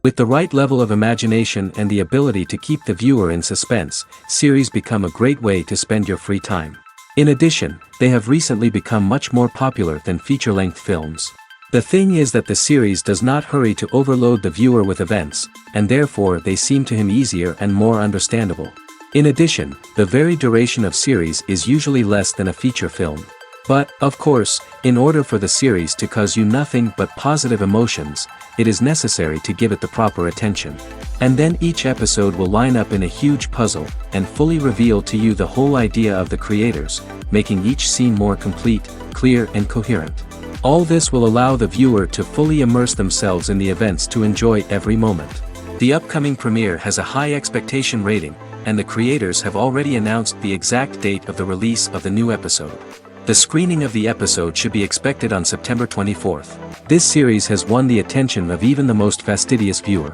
With the right level of imagination and the ability to keep the viewer in suspense, series become a great way to spend your free time. In addition, they have recently become much more popular than feature-length films. The thing is that the series does not hurry to overload the viewer with events, and therefore they seem to him easier and more understandable. In addition, the very duration of series is usually less than a feature film. But, of course, in order for the series to cause you nothing but positive emotions, it is necessary to give it the proper attention. And then each episode will line up in a huge puzzle, and fully reveal to you the whole idea of the creators, making each scene more complete, clear and coherent. All this will allow the viewer to fully immerse themselves in the events to enjoy every moment. The upcoming premiere has a high expectation rating, and the creators have already announced the exact date of the release of the new episode. The screening of the episode should be expected on September 24th. This series has won the attention of even the most fastidious viewer.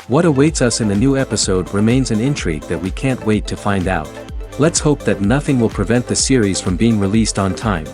What awaits us in the new episode remains an intrigue that we can't wait to find out. Let's hope that nothing will prevent the series from being released on time.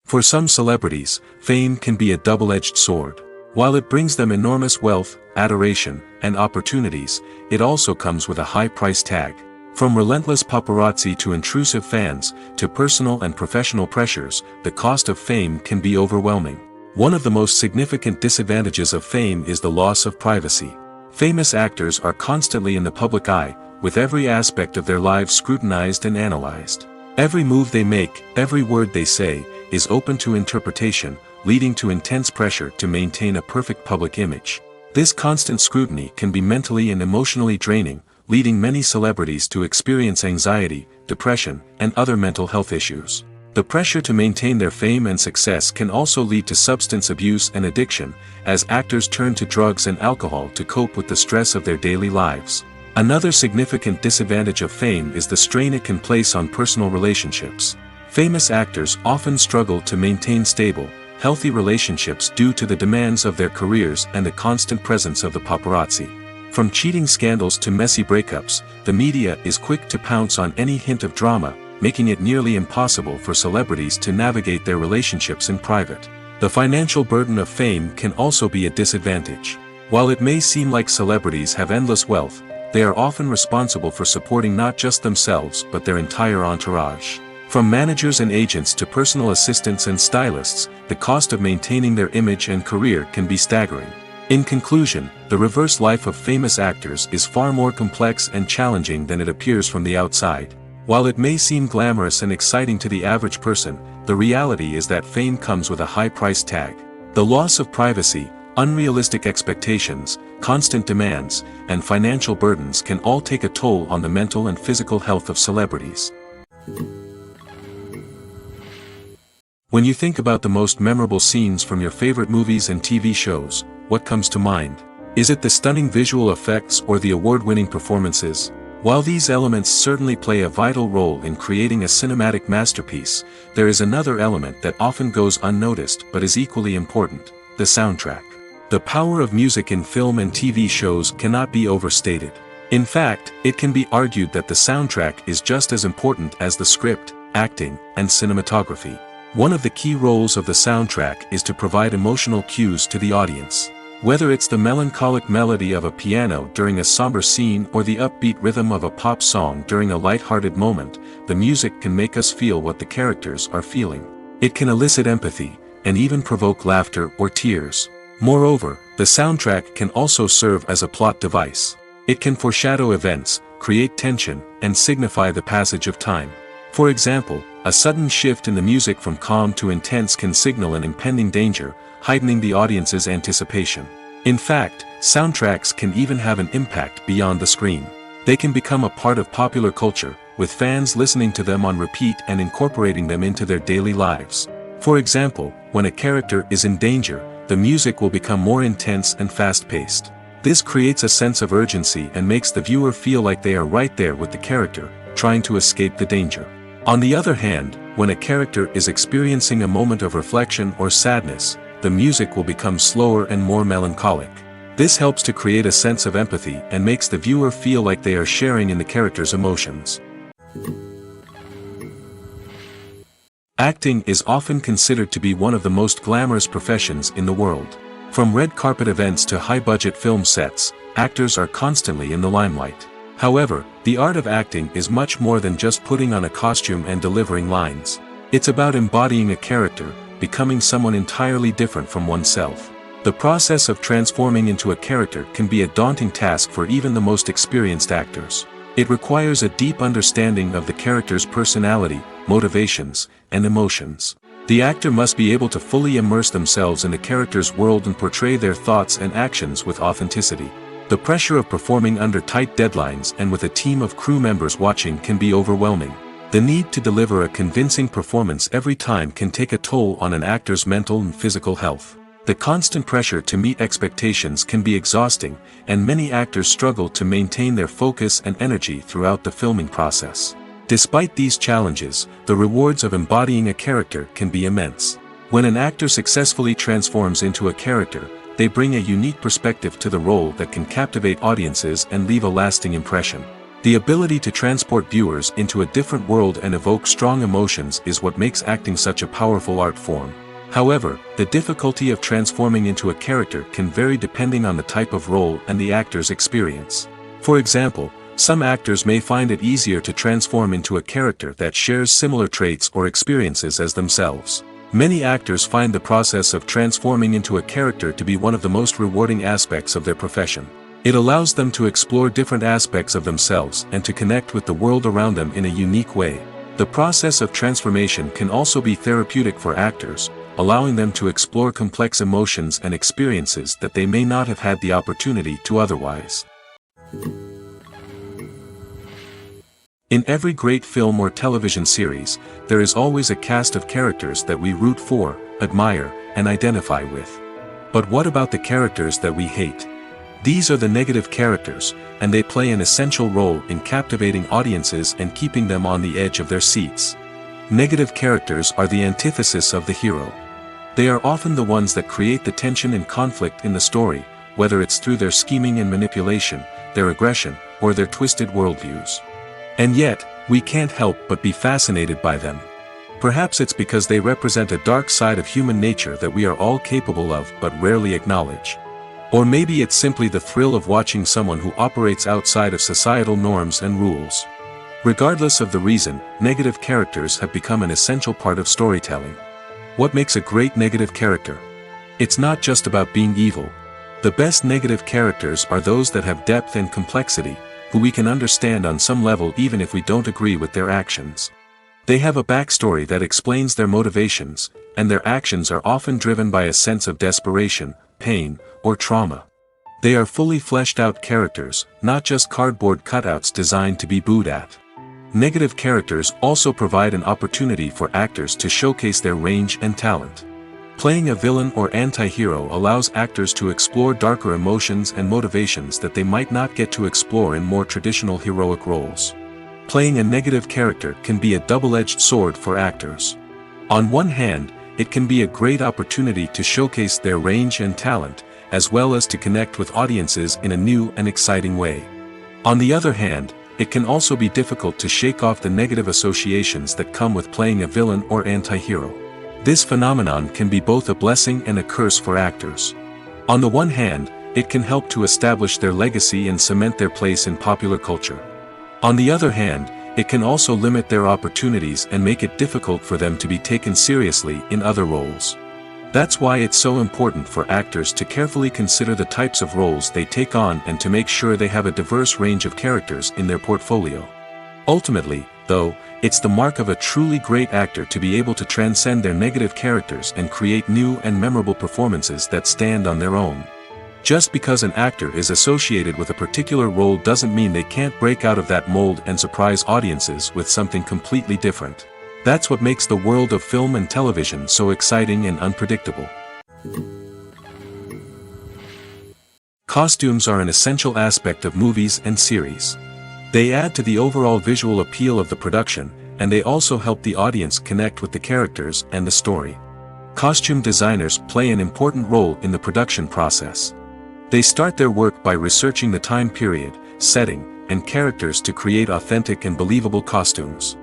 For some celebrities, fame can be a double-edged sword. While it brings them enormous wealth, adoration, and opportunities, it also comes with a high price tag. From relentless paparazzi to intrusive fans, to personal and professional pressures, the cost of fame can be overwhelming. One of the most significant disadvantages of fame is the loss of privacy. Famous actors are constantly in the public eye, with every aspect of their lives scrutinized and analyzed. Every move they make, every word they say, is open to interpretation, leading to intense pressure to maintain a perfect public image. This constant scrutiny can be mentally and emotionally draining, leading many celebrities to experience anxiety, depression, and other mental health issues. The pressure to maintain their fame and success can also lead to substance abuse and addiction, as actors turn to drugs and alcohol to cope with the stress of their daily lives. Another significant disadvantage of fame is the strain it can place on personal relationships. Famous actors often struggle to maintain stable, healthy relationships due to the demands of their careers and the constant presence of the paparazzi. From cheating scandals to messy breakups, the media is quick to pounce on any hint of drama, making it nearly impossible for celebrities to navigate their relationships in private. The financial burden of fame can also be a disadvantage. While it may seem like celebrities have endless wealth, they are often responsible for supporting not just themselves but their entire entourage. From managers and agents to personal assistants and stylists, the cost of maintaining their image and career can be staggering. In conclusion, the reverse life of famous actors is far more complex and challenging than it appears from the outside. While it may seem glamorous and exciting to the average person, the reality is that fame comes with a high price tag. The loss of privacy, unrealistic expectations, constant demands, and financial burdens can all take a toll on the mental and physical health of celebrities. When you think about the most memorable scenes from your favorite movies and TV shows, what comes to mind? Is it the stunning visual effects or the award-winning performances? While these elements certainly play a vital role in creating a cinematic masterpiece, there is another element that often goes unnoticed but is equally important: the soundtrack. The power of music in film and TV shows cannot be overstated. In fact, it can be argued that the soundtrack is just as important as the script, acting, and cinematography. One of the key roles of the soundtrack is to provide emotional cues to the audience. Whether it's the melancholic melody of a piano during a somber scene or the upbeat rhythm of a pop song during a light-hearted moment, the music can make us feel what the characters are feeling. It can elicit empathy, and even provoke laughter or tears. Moreover, the soundtrack can also serve as a plot device. It can foreshadow events, create tension, and signify the passage of time. For example, a sudden shift in the music from calm to intense can signal an impending danger, heightening the audience's anticipation. In fact, soundtracks can even have an impact beyond the screen. They can become a part of popular culture, with fans listening to them on repeat and incorporating them into their daily lives. For example, when a character is in danger, the music will become more intense and fast-paced. This creates a sense of urgency and makes the viewer feel like they are right there with the character, trying to escape the danger. On the other hand, when a character is experiencing a moment of reflection or sadness, the music will become slower and more melancholic. This helps to create a sense of empathy and makes the viewer feel like they are sharing in the character's emotions. Acting is often considered to be one of the most glamorous professions in the world. From red carpet events to high-budget film sets, actors are constantly in the limelight. However, the art of acting is much more than just putting on a costume and delivering lines. It's about embodying a character, becoming someone entirely different from oneself. The process of transforming into a character can be a daunting task for even the most experienced actors. It requires a deep understanding of the character's personality, motivations, and emotions. The actor must be able to fully immerse themselves in the character's world and portray their thoughts and actions with authenticity. The pressure of performing under tight deadlines and with a team of crew members watching can be overwhelming. The need to deliver a convincing performance every time can take a toll on an actor's mental and physical health. The constant pressure to meet expectations can be exhausting, and many actors struggle to maintain their focus and energy throughout the filming process. Despite these challenges, the rewards of embodying a character can be immense. When an actor successfully transforms into a character, they bring a unique perspective to the role that can captivate audiences and leave a lasting impression. The ability to transport viewers into a different world and evoke strong emotions is what makes acting such a powerful art form. However, the difficulty of transforming into a character can vary depending on the type of role and the actor's experience. For example, some actors may find it easier to transform into a character that shares similar traits or experiences as themselves. Many actors find the process of transforming into a character to be one of the most rewarding aspects of their profession. It allows them to explore different aspects of themselves and to connect with the world around them in a unique way. The process of transformation can also be therapeutic for actors, allowing them to explore complex emotions and experiences that they may not have had the opportunity to otherwise. In every great film or television series, there is always a cast of characters that we root for, admire, and identify with. But what about the characters that we hate? These are the negative characters, and they play an essential role in captivating audiences and keeping them on the edge of their seats. Negative characters are the antithesis of the hero. They are often the ones that create the tension and conflict in the story, whether it's through their scheming and manipulation, their aggression, or their twisted worldviews. And yet, we can't help but be fascinated by them. Perhaps it's because they represent a dark side of human nature that we are all capable of but rarely acknowledge. Or maybe it's simply the thrill of watching someone who operates outside of societal norms and rules. Regardless of the reason, negative characters have become an essential part of storytelling. What makes a great negative character? It's not just about being evil. The best negative characters are those that have depth and complexity, who we can understand on some level even if we don't agree with their actions. They have a backstory that explains their motivations, and their actions are often driven by a sense of desperation, pain, or trauma. They are fully fleshed out characters, not just cardboard cutouts designed to be booed at. Negative characters also provide an opportunity for actors to showcase their range and talent. Playing a villain or anti-hero allows actors to explore darker emotions and motivations that they might not get to explore in more traditional heroic roles. Playing a negative character can be a double-edged sword for actors. On one hand, it can be a great opportunity to showcase their range and talent, as well as to connect with audiences in a new and exciting way. On the other hand, it can also be difficult to shake off the negative associations that come with playing a villain or anti-hero. This phenomenon can be both a blessing and a curse for actors. On the one hand, it can help to establish their legacy and cement their place in popular culture. On the other hand, it can also limit their opportunities and make it difficult for them to be taken seriously in other roles. That's why it's so important for actors to carefully consider the types of roles they take on and to make sure they have a diverse range of characters in their portfolio. Ultimately, though, it's the mark of a truly great actor to be able to transcend their negative characters and create new and memorable performances that stand on their own. Just because an actor is associated with a particular role doesn't mean they can't break out of that mold and surprise audiences with something completely different. That's what makes the world of film and television so exciting and unpredictable. Costumes are an essential aspect of movies and series. They add to the overall visual appeal of the production, and they also help the audience connect with the characters and the story. Costume designers play an important role in the production process. They start their work by researching the time period, setting, and characters to create authentic and believable costumes.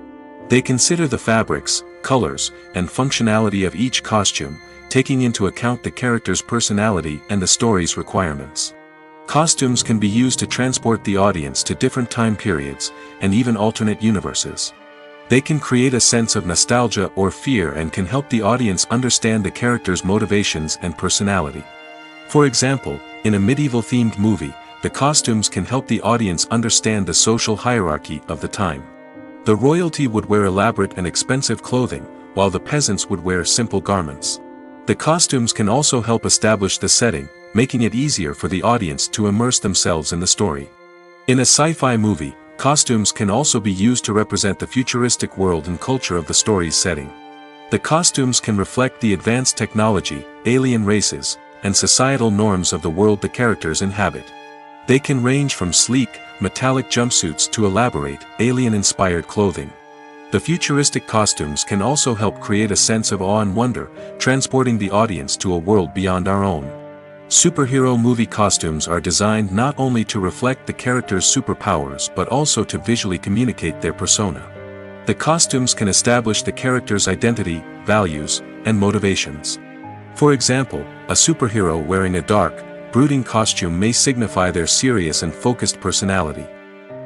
They consider the fabrics, colors, and functionality of each costume, taking into account the character's personality and the story's requirements. Costumes can be used to transport the audience to different time periods, and even alternate universes. They can create a sense of nostalgia or fear and can help the audience understand the character's motivations and personality. For example, in a medieval-themed movie, the costumes can help the audience understand the social hierarchy of the time. The royalty would wear elaborate and expensive clothing, while the peasants would wear simple garments. The costumes can also help establish the setting, making it easier for the audience to immerse themselves in the story. In a sci-fi movie, costumes can also be used to represent the futuristic world and culture of the story's setting. The costumes can reflect the advanced technology, alien races, and societal norms of the world the characters inhabit. They can range from sleek, metallic jumpsuits to elaborate, alien-inspired clothing. The futuristic costumes can also help create a sense of awe and wonder, transporting the audience to a world beyond our own. Superhero movie costumes are designed not only to reflect the character's superpowers but also to visually communicate their persona. The costumes can establish the character's identity, values, and motivations. For example, a superhero wearing a dark, brooding costume may signify their serious and focused personality.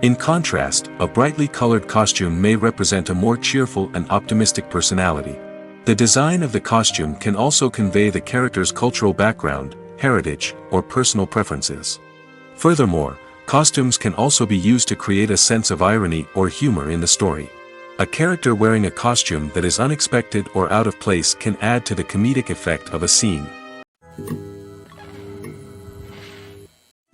In contrast, a brightly colored costume may represent a more cheerful and optimistic personality. The design of the costume can also convey the character's cultural background, heritage, or personal preferences. Furthermore, costumes can also be used to create a sense of irony or humor in the story. A character wearing a costume that is unexpected or out of place can add to the comedic effect of a scene.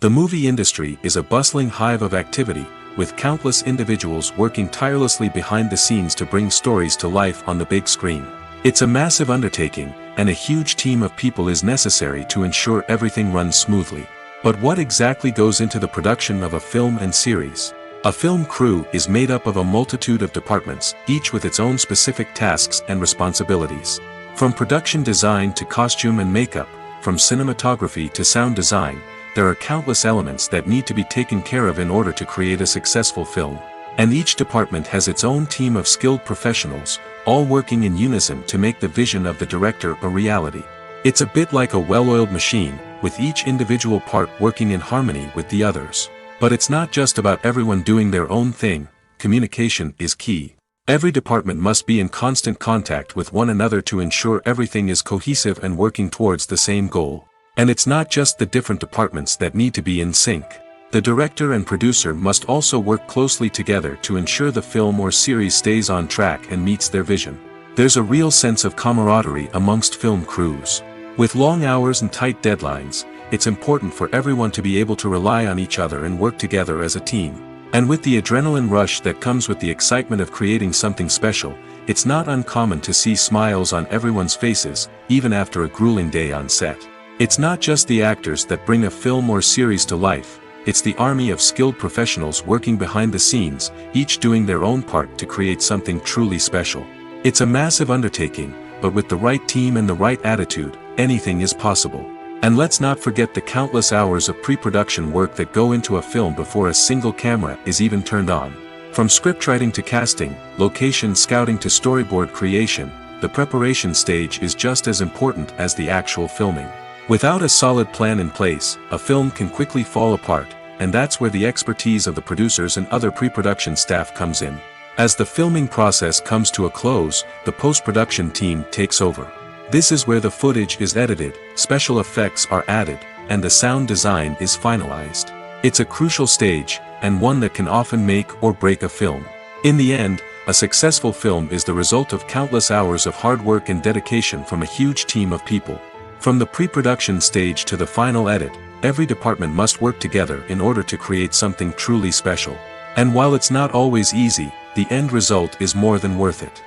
The movie industry is a bustling hive of activity, with countless individuals working tirelessly behind the scenes to bring stories to life on the big screen. It's a massive undertaking, and a huge team of people is necessary to ensure everything runs smoothly. But what exactly goes into the production of a film and series? A film crew is made up of a multitude of departments, each with its own specific tasks and responsibilities. From production design to costume and makeup, from cinematography to sound design, there are countless elements that need to be taken care of in order to create a successful film. And each department has its own team of skilled professionals, all working in unison to make the vision of the director a reality. It's a bit like a well-oiled machine, with each individual part working in harmony with the others. But it's not just about everyone doing their own thing. Communication is key. Every department must be in constant contact with one another to ensure everything is cohesive and working towards the same goal. And it's not just the different departments that need to be in sync. The director and producer must also work closely together to ensure the film or series stays on track and meets their vision. There's a real sense of camaraderie amongst film crews. With long hours and tight deadlines, it's important for everyone to be able to rely on each other and work together as a team. And with the adrenaline rush that comes with the excitement of creating something special, it's not uncommon to see smiles on everyone's faces, even after a grueling day on set. It's not just the actors that bring a film or series to life. It's the army of skilled professionals working behind the scenes, each doing their own part to create something truly special. It's a massive undertaking, but with the right team and the right attitude, anything is possible. And let's not forget the countless hours of pre-production work that go into a film before a single camera is even turned on. From scriptwriting to casting, location scouting to storyboard creation, the preparation stage is just as important as the actual filming. Without a solid plan in place, a film can quickly fall apart, and that's where the expertise of the producers and other pre-production staff comes in. As the filming process comes to a close, the post-production team takes over. This is where the footage is edited, special effects are added, and the sound design is finalized. It's a crucial stage, and one that can often make or break a film. In the end, a successful film is the result of countless hours of hard work and dedication from a huge team of people. From the pre-production stage to the final edit, every department must work together in order to create something truly special. And while it's not always easy, the end result is more than worth it.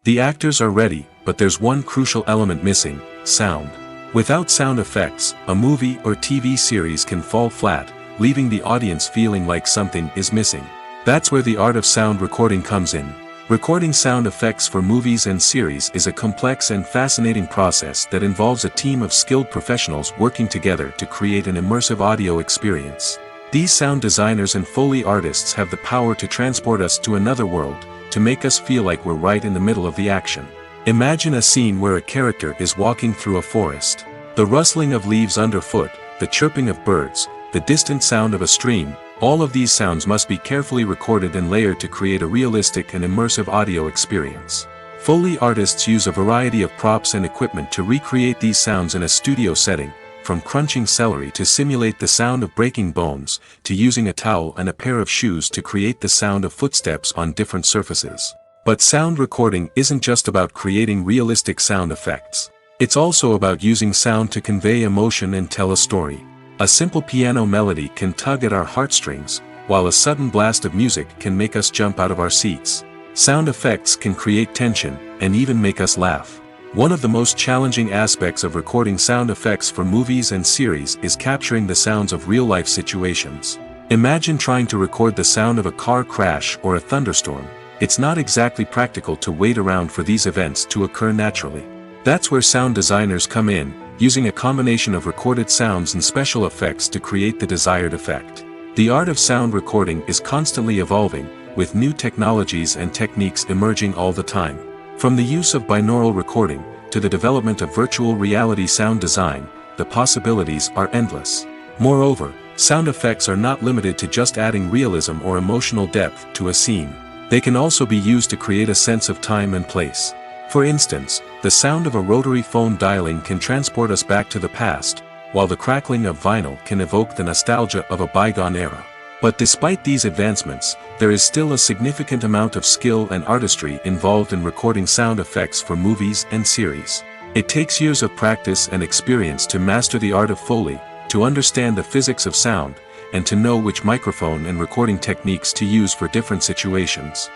The actors are ready, but there's one crucial element missing: sound. Without sound effects, a movie or TV series can fall flat, leaving the audience feeling like something is missing. That's where the art of sound recording comes in. Recording sound effects for movies and series is a complex and fascinating process that involves a team of skilled professionals working together to create an immersive audio experience. These sound designers and Foley artists have the power to transport us to another world, to make us feel like we're right in the middle of the action. Imagine a scene where a character is walking through a forest. The rustling of leaves underfoot, the chirping of birds, the distant sound of a stream, all of these sounds must be carefully recorded and layered to create a realistic and immersive audio experience. Foley artists use a variety of props and equipment to recreate these sounds in a studio setting, from crunching celery to simulate the sound of breaking bones, to using a towel and a pair of shoes to create the sound of footsteps on different surfaces. But sound recording isn't just about creating realistic sound effects. It's also about using sound to convey emotion and tell a story. A simple piano melody can tug at our heartstrings, while a sudden blast of music can make us jump out of our seats. Sound effects can create tension, and even make us laugh. One of the most challenging aspects of recording sound effects for movies and series is capturing the sounds of real-life situations. Imagine trying to record the sound of a car crash or a thunderstorm. It's not exactly practical to wait around for these events to occur naturally. That's where sound designers come in, using a combination of recorded sounds and special effects to create the desired effect. The art of sound recording is constantly evolving, with new technologies and techniques emerging all the time. From the use of binaural recording, to the development of virtual reality sound design, the possibilities are endless. Moreover, sound effects are not limited to just adding realism or emotional depth to a scene. They can also be used to create a sense of time and place. For instance, the sound of a rotary phone dialing can transport us back to the past, while the crackling of vinyl can evoke the nostalgia of a bygone era. But despite these advancements, there is still a significant amount of skill and artistry involved in recording sound effects for movies and series. It takes years of practice and experience to master the art of Foley, to understand the physics of sound, and to know which microphone and recording techniques to use for different situations.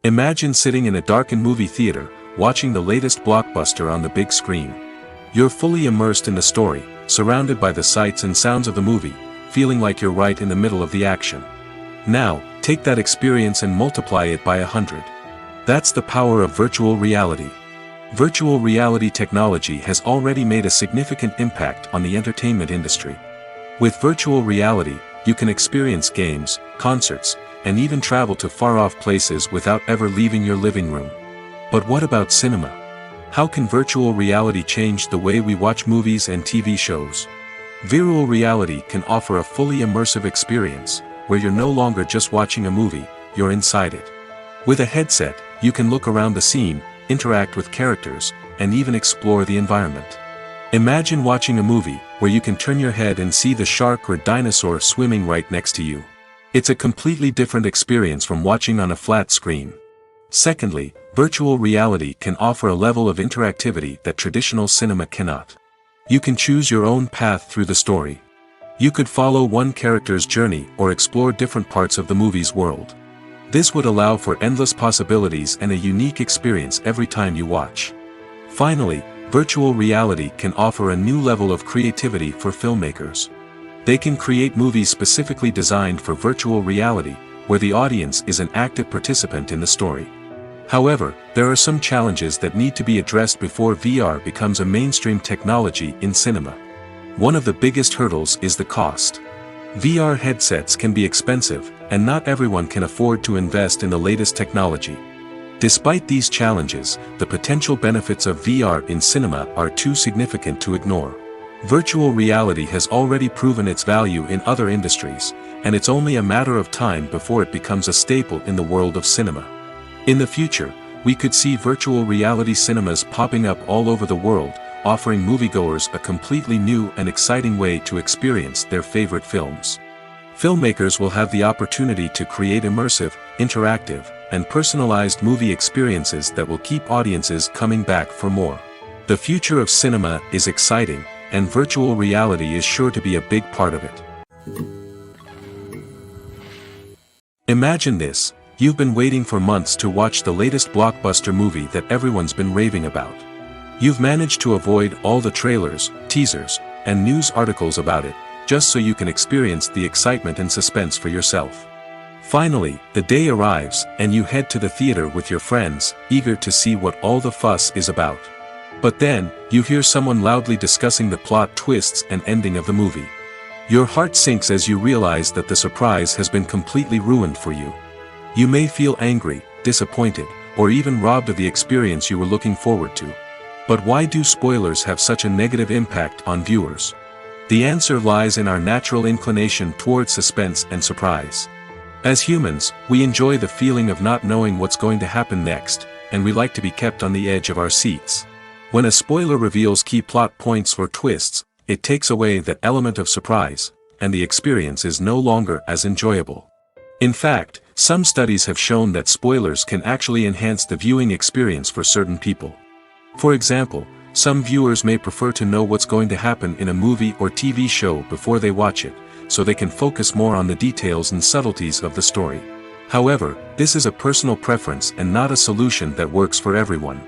Imagine sitting in a darkened movie theater, watching the latest blockbuster on the big screen. You're fully immersed in the story, surrounded by the sights and sounds of the movie, feeling like you're right in the middle of the action. Now, take that experience and multiply it by 100. That's the power of virtual reality. Virtual reality technology has already made a significant impact on the entertainment industry. With virtual reality, you can experience games, concerts, and even travel to far-off places without ever leaving your living room. But what about cinema? How can virtual reality change the way we watch movies and TV shows? Virtual reality can offer a fully immersive experience, where you're no longer just watching a movie, you're inside it. With a headset, you can look around the scene, interact with characters, and even explore the environment. Imagine watching a movie where you can turn your head and see the shark or dinosaur swimming right next to you. It's a completely different experience from watching on a flat screen. Secondly, virtual reality can offer a level of interactivity that traditional cinema cannot. You can choose your own path through the story. You could follow one character's journey or explore different parts of the movie's world. This would allow for endless possibilities and a unique experience every time you watch. Finally, virtual reality can offer a new level of creativity for filmmakers. They can create movies specifically designed for virtual reality, where the audience is an active participant in the story. However, there are some challenges that need to be addressed before VR becomes a mainstream technology in cinema. One of the biggest hurdles is the cost. VR headsets can be expensive, and not everyone can afford to invest in the latest technology. Despite these challenges, the potential benefits of VR in cinema are too significant to ignore. Virtual reality has already proven its value in other industries, and it's only a matter of time before it becomes a staple in the world of cinema. In the future, we could see virtual reality cinemas popping up all over the world, offering moviegoers a completely new and exciting way to experience their favorite films. Filmmakers will have the opportunity to create immersive, interactive, and personalized movie experiences that will keep audiences coming back for more. The future of cinema is exciting, and virtual reality is sure to be a big part of it. Imagine this: you've been waiting for months to watch the latest blockbuster movie that everyone's been raving about. You've managed to avoid all the trailers, teasers, and news articles about it, just so you can experience the excitement and suspense for yourself. Finally, the day arrives, and you head to the theater with your friends, eager to see what all the fuss is about. But then, you hear someone loudly discussing the plot twists and ending of the movie. Your heart sinks as you realize that the surprise has been completely ruined for you. You may feel angry, disappointed, or even robbed of the experience you were looking forward to. But why do spoilers have such a negative impact on viewers? The answer lies in our natural inclination toward suspense and surprise. As humans, we enjoy the feeling of not knowing what's going to happen next, and we like to be kept on the edge of our seats. When a spoiler reveals key plot points or twists, it takes away that element of surprise, and the experience is no longer as enjoyable. In fact, some studies have shown that spoilers can actually enhance the viewing experience for certain people. For example, some viewers may prefer to know what's going to happen in a movie or TV show before they watch it, so they can focus more on the details and subtleties of the story. However, this is a personal preference and not a solution that works for everyone.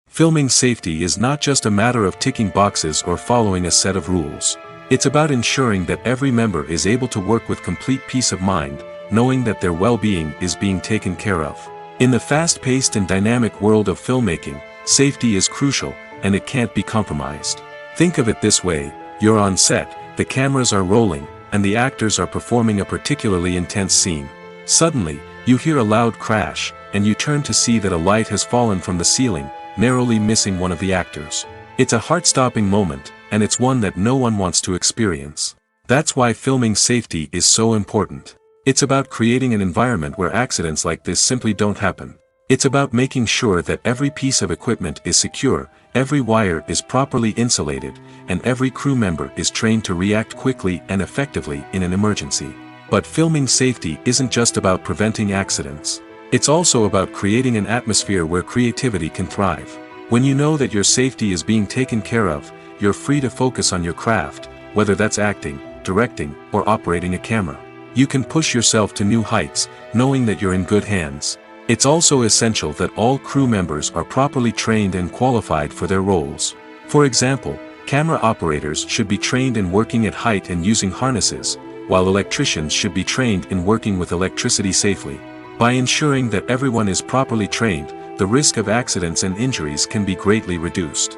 Filming safety is not just a matter of ticking boxes or following a set of rules. It's about ensuring that every member is able to work with complete peace of mind, knowing that their well-being is being taken care of. In the fast-paced and dynamic world of filmmaking, safety is crucial, and it can't be compromised. Think of it this way: you're on set, the cameras are rolling, and the actors are performing a particularly intense scene. Suddenly, you hear a loud crash, and you turn to see that a light has fallen from the ceiling, narrowly missing one of the actors. It's a heart-stopping moment, and it's one that no one wants to experience. That's why filming safety is so important. It's about creating an environment where accidents like this simply don't happen. It's about making sure that every piece of equipment is secure, every wire is properly insulated, and every crew member is trained to react quickly and effectively in an emergency. But filming safety isn't just about preventing accidents. It's also about creating an atmosphere where creativity can thrive. When you know that your safety is being taken care of, you're free to focus on your craft, whether that's acting, directing, or operating a camera. You can push yourself to new heights, knowing that you're in good hands. It's also essential that all crew members are properly trained and qualified for their roles. For example, camera operators should be trained in working at height and using harnesses, while electricians should be trained in working with electricity safely. By ensuring that everyone is properly trained, the risk of accidents and injuries can be greatly reduced.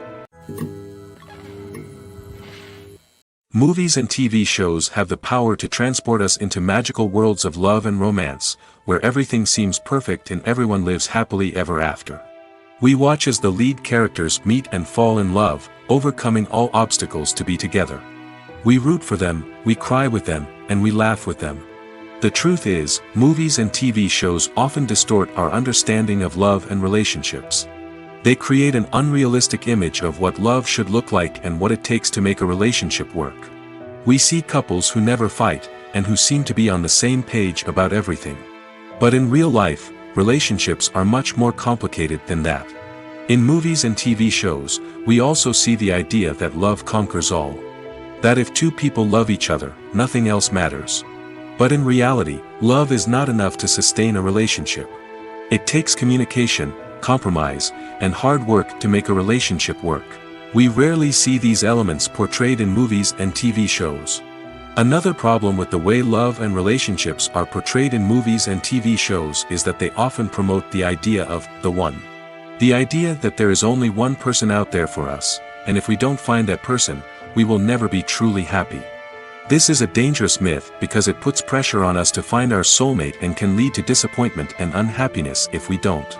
Movies and TV shows have the power to transport us into magical worlds of love and romance, where everything seems perfect and everyone lives happily ever after. We watch as the lead characters meet and fall in love, overcoming all obstacles to be together. We root for them, we cry with them, and we laugh with them. The truth is, movies and TV shows often distort our understanding of love and relationships. They create an unrealistic image of what love should look like and what it takes to make a relationship work. We see couples who never fight, and who seem to be on the same page about everything. But in real life, relationships are much more complicated than that. In movies and TV shows, we also see the idea that love conquers all. That if two people love each other, nothing else matters. But in reality, love is not enough to sustain a relationship. It takes communication, compromise, and hard work to make a relationship work. We rarely see these elements portrayed in movies and TV shows. Another problem with the way love and relationships are portrayed in movies and TV shows is that they often promote the idea of the one. The idea that there is only one person out there for us, and if we don't find that person, we will never be truly happy. This is a dangerous myth because it puts pressure on us to find our soulmate and can lead to disappointment and unhappiness if we don't.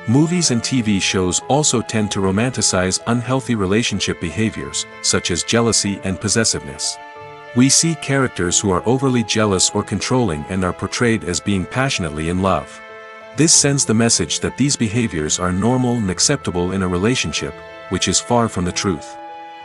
Movies and TV shows also tend to romanticize unhealthy relationship behaviors, such as jealousy and possessiveness. We see characters who are overly jealous or controlling and are portrayed as being passionately in love. This sends the message that these behaviors are normal and acceptable in a relationship, which is far from the truth.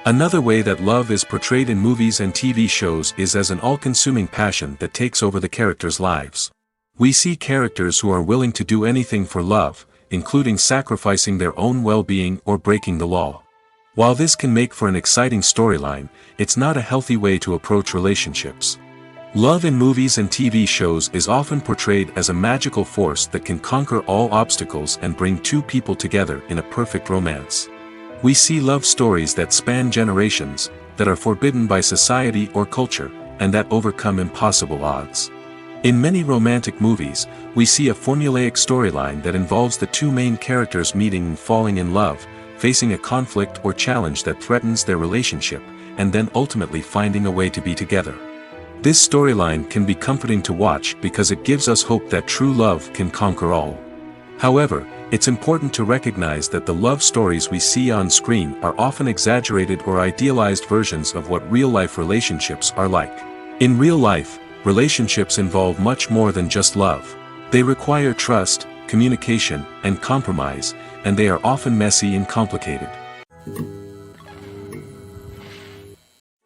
Another way that love is portrayed in movies and TV shows is as an all-consuming passion that takes over the characters' lives. We see characters who are willing to do anything for love, including sacrificing their own well-being or breaking the law. While this can make for an exciting storyline, it's not a healthy way to approach relationships. Love in movies and TV shows is often portrayed as a magical force that can conquer all obstacles and bring two people together in a perfect romance. We see love stories that span generations, that are forbidden by society or culture, and that overcome impossible odds. In many romantic movies, we see a formulaic storyline that involves the two main characters meeting and falling in love, facing a conflict or challenge that threatens their relationship, and then ultimately finding a way to be together. This storyline can be comforting to watch because it gives us hope that true love can conquer all. However, it's important to recognize that the love stories we see on screen are often exaggerated or idealized versions of what real-life relationships are like. In real life, relationships involve much more than just love. They require trust, communication, and compromise, and they are often messy and complicated.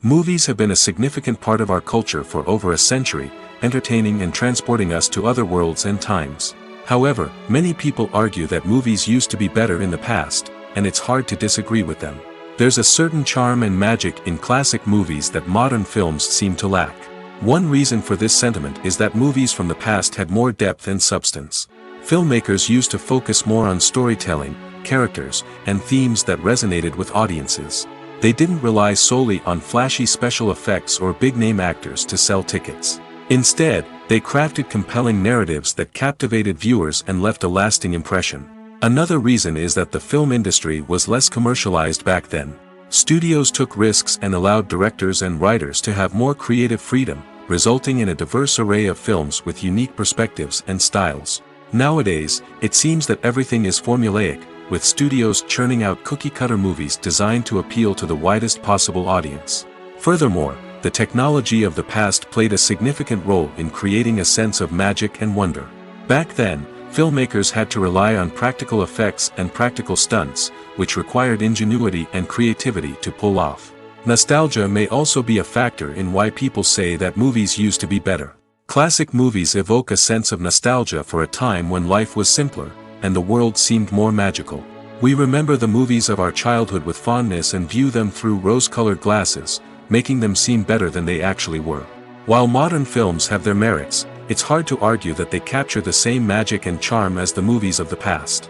Movies have been a significant part of our culture for over a century, entertaining and transporting us to other worlds and times. However, many people argue that movies used to be better in the past, and it's hard to disagree with them. There's a certain charm and magic in classic movies that modern films seem to lack. One reason for this sentiment is that movies from the past had more depth and substance. Filmmakers used to focus more on storytelling, characters, and themes that resonated with audiences. They didn't rely solely on flashy special effects or big-name actors to sell tickets. Instead, they crafted compelling narratives that captivated viewers and left a lasting impression. Another reason is that the film industry was less commercialized back then. Studios took risks and allowed directors and writers to have more creative freedom, resulting in a diverse array of films with unique perspectives and styles. Nowadays, it seems that everything is formulaic, with studios churning out cookie-cutter movies designed to appeal to the widest possible audience. Furthermore, the technology of the past played a significant role in creating a sense of magic and wonder. Back then, filmmakers had to rely on practical effects and practical stunts, which required ingenuity and creativity to pull off. Nostalgia may also be a factor in why people say that movies used to be better. Classic movies evoke a sense of nostalgia for a time when life was simpler, and the world seemed more magical. We remember the movies of our childhood with fondness and view them through rose-colored glasses, making them seem better than they actually were. While modern films have their merits, it's hard to argue that they capture the same magic and charm as the movies of the past.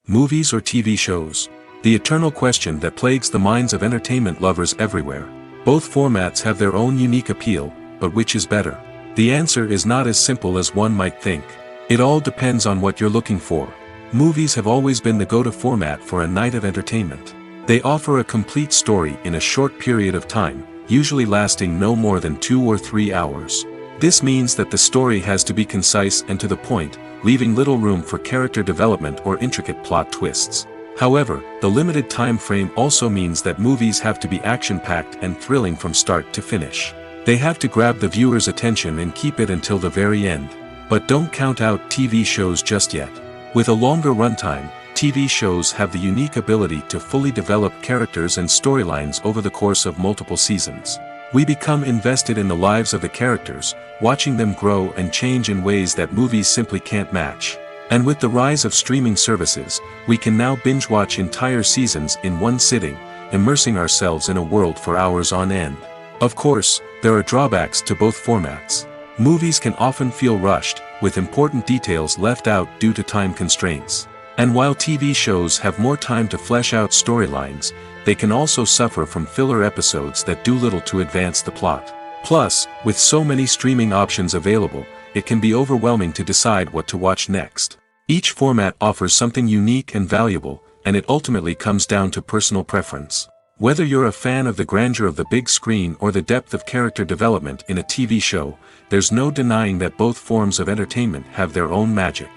Movies or TV shows? The eternal question that plagues the minds of entertainment lovers everywhere. Both formats have their own unique appeal, but which is better? The answer is not as simple as one might think. It all depends on what you're looking for. Movies have always been the go-to format for a night of entertainment. They offer a complete story in a short period of time, usually lasting no more than 2 or 3 hours. This means that the story has to be concise and to the point, leaving little room for character development or intricate plot twists. However, the limited time frame also means that movies have to be action-packed and thrilling from start to finish. They have to grab the viewer's attention and keep it until the very end. But don't count out TV shows just yet. With a longer runtime, TV shows have the unique ability to fully develop characters and storylines over the course of multiple seasons. We become invested in the lives of the characters, watching them grow and change in ways that movies simply can't match. And with the rise of streaming services, we can now binge-watch entire seasons in one sitting, immersing ourselves in a world for hours on end. Of course, there are drawbacks to both formats. Movies can often feel rushed, with important details left out due to time constraints. And while TV shows have more time to flesh out storylines, they can also suffer from filler episodes that do little to advance the plot. Plus, with so many streaming options available, it can be overwhelming to decide what to watch next. Each format offers something unique and valuable, and it ultimately comes down to personal preference. Whether you're a fan of the grandeur of the big screen or the depth of character development in a TV show, there's no denying that both forms of entertainment have their own magic.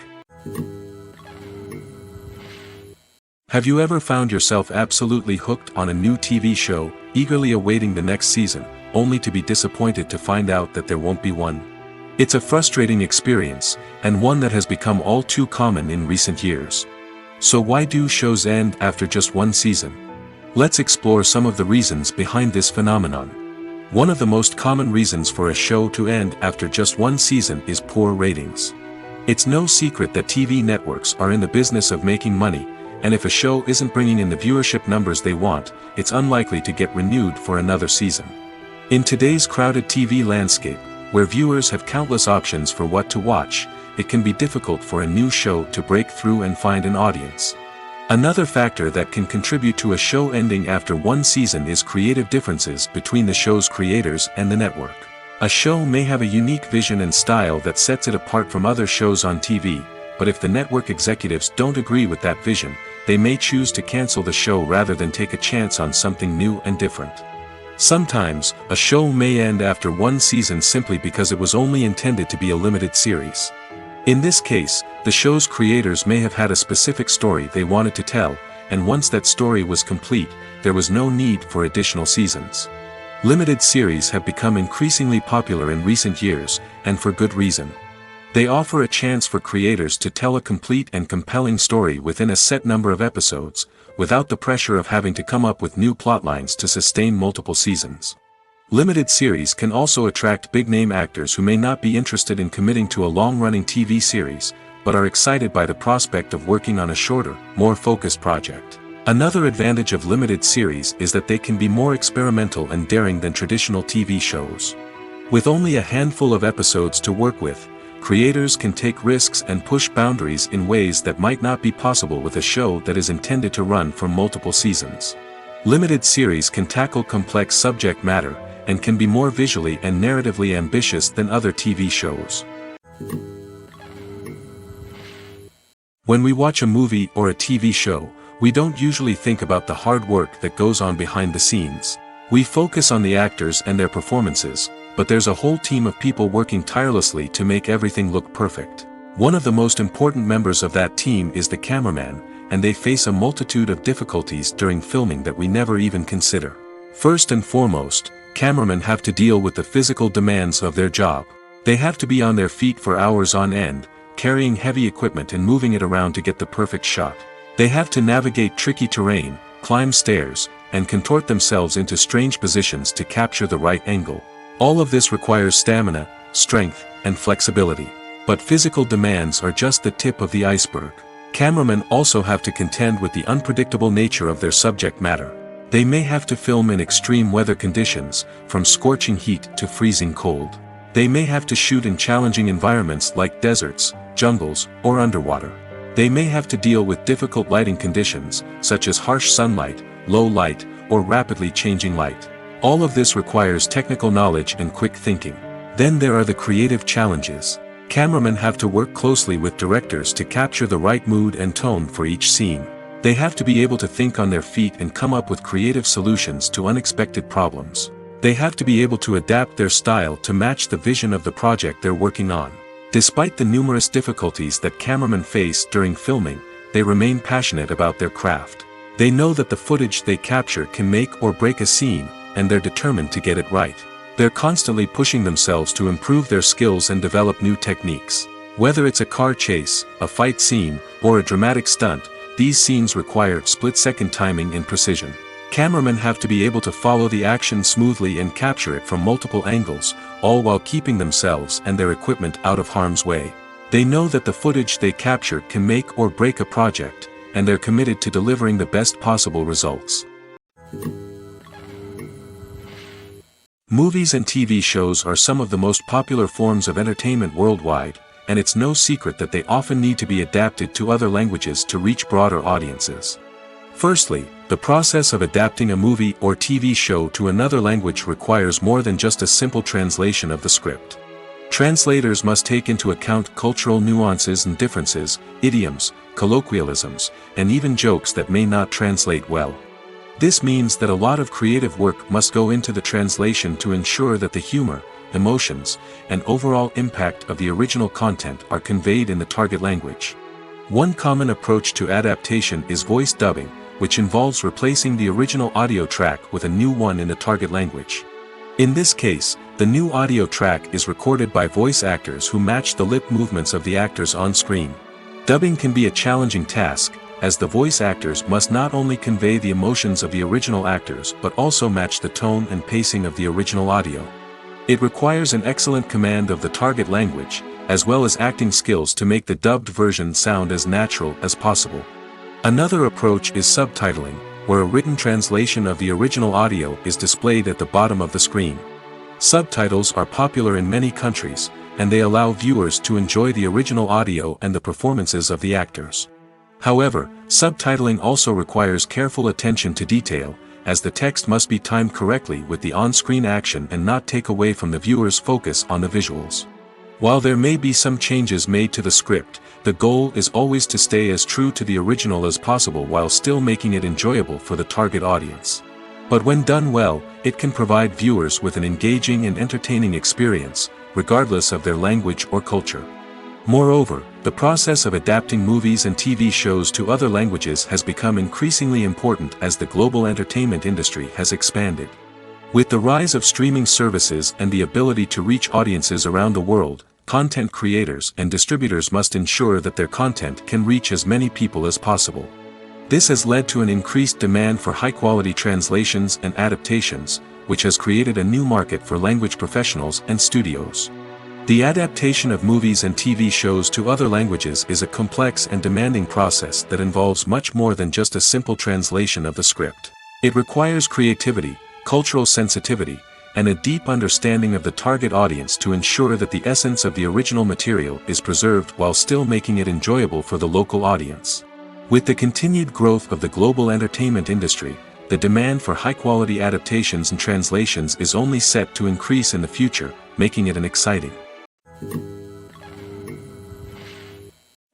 Have you ever found yourself absolutely hooked on a new TV show, eagerly awaiting the next season, only to be disappointed to find out that there won't be one? It's a frustrating experience, and one that has become all too common in recent years. So why do shows end after just one season? Let's explore some of the reasons behind this phenomenon. One of the most common reasons for a show to end after just one season is poor ratings. It's no secret that TV networks are in the business of making money, and if a show isn't bringing in the viewership numbers they want, it's unlikely to get renewed for another season. In today's crowded TV landscape, where viewers have countless options for what to watch, it can be difficult for a new show to break through and find an audience. Another factor that can contribute to a show ending after one season is creative differences between the show's creators and the network. A show may have a unique vision and style that sets it apart from other shows on TV, but if the network executives don't agree with that vision, they may choose to cancel the show rather than take a chance on something new and different. Sometimes, a show may end after one season simply because it was only intended to be a limited series. In this case, the show's creators may have had a specific story they wanted to tell, and once that story was complete, there was no need for additional seasons. Limited series have become increasingly popular in recent years, and for good reason. They offer a chance for creators to tell a complete and compelling story within a set number of episodes, without the pressure of having to come up with new plotlines to sustain multiple seasons. Limited series can also attract big-name actors who may not be interested in committing to a long-running TV series, but are excited by the prospect of working on a shorter, more focused project. Another advantage of limited series is that they can be more experimental and daring than traditional TV shows. With only a handful of episodes to work with, creators can take risks and push boundaries in ways that might not be possible with a show that is intended to run for multiple seasons. Limited series can tackle complex subject matter, and can be more visually and narratively ambitious than other TV shows. When we watch a movie or a TV show, we don't usually think about the hard work that goes on behind the scenes. We focus on the actors and their performances, but there's a whole team of people working tirelessly to make everything look perfect. One of the most important members of that team is the cameraman, and they face a multitude of difficulties during filming that we never even consider. First and foremost, cameramen have to deal with the physical demands of their job. They have to be on their feet for hours on end, carrying heavy equipment and moving it around to get the perfect shot. They have to navigate tricky terrain, climb stairs, and contort themselves into strange positions to capture the right angle. All of this requires stamina, strength, and flexibility. But physical demands are just the tip of the iceberg. Cameramen also have to contend with the unpredictable nature of their subject matter. They may have to film in extreme weather conditions, from scorching heat to freezing cold. They may have to shoot in challenging environments like deserts, jungles, or underwater. They may have to deal with difficult lighting conditions, such as harsh sunlight, low light, or rapidly changing light. All of this requires technical knowledge and quick thinking. Then there are the creative challenges. Cameramen have to work closely with directors to capture the right mood and tone for each scene. They have to be able to think on their feet and come up with creative solutions to unexpected problems. They have to be able to adapt their style to match the vision of the project they're working on. Despite the numerous difficulties that cameramen face during filming, they remain passionate about their craft. They know that the footage they capture can make or break a scene, and they're determined to get it right. They're constantly pushing themselves to improve their skills and develop new techniques. Whether it's a car chase, a fight scene, or a dramatic stunt, these scenes require split-second timing and precision. Cameramen have to be able to follow the action smoothly and capture it from multiple angles, all while keeping themselves and their equipment out of harm's way. They know that the footage they capture can make or break a project, and they're committed to delivering the best possible results. Movies and TV shows are some of the most popular forms of entertainment worldwide, and it's no secret that they often need to be adapted to other languages to reach broader audiences. Firstly, the process of adapting a movie or TV show to another language requires more than just a simple translation of the script. Translators must take into account cultural nuances and differences, idioms, colloquialisms, and even jokes that may not translate well. This means that a lot of creative work must go into the translation to ensure that the humor, emotions, and overall impact of the original content are conveyed in the target language. One common approach to adaptation is voice dubbing, which involves replacing the original audio track with a new one in the target language. In this case, the new audio track is recorded by voice actors who match the lip movements of the actors on screen. Dubbing can be a challenging task, as the voice actors must not only convey the emotions of the original actors but also match the tone and pacing of the original audio. It requires an excellent command of the target language, as well as acting skills to make the dubbed version sound as natural as possible. Another approach is subtitling, where a written translation of the original audio is displayed at the bottom of the screen. Subtitles are popular in many countries, and they allow viewers to enjoy the original audio and the performances of the actors. However, subtitling also requires careful attention to detail, as the text must be timed correctly with the on-screen action and not take away from the viewer's focus on the visuals. While there may be some changes made to the script, the goal is always to stay as true to the original as possible while still making it enjoyable for the target audience. But when done well, it can provide viewers with an engaging and entertaining experience, regardless of their language or culture. Moreover, the process of adapting movies and TV shows to other languages has become increasingly important as the global entertainment industry has expanded. With the rise of streaming services and the ability to reach audiences around the world, content creators and distributors must ensure that their content can reach as many people as possible. This has led to an increased demand for high-quality translations and adaptations, which has created a new market for language professionals and studios. The adaptation of movies and TV shows to other languages is a complex and demanding process that involves much more than just a simple translation of the script. It requires creativity, cultural sensitivity, and a deep understanding of the target audience to ensure that the essence of the original material is preserved while still making it enjoyable for the local audience. With the continued growth of the global entertainment industry, the demand for high-quality adaptations and translations is only set to increase in the future, making it an exciting.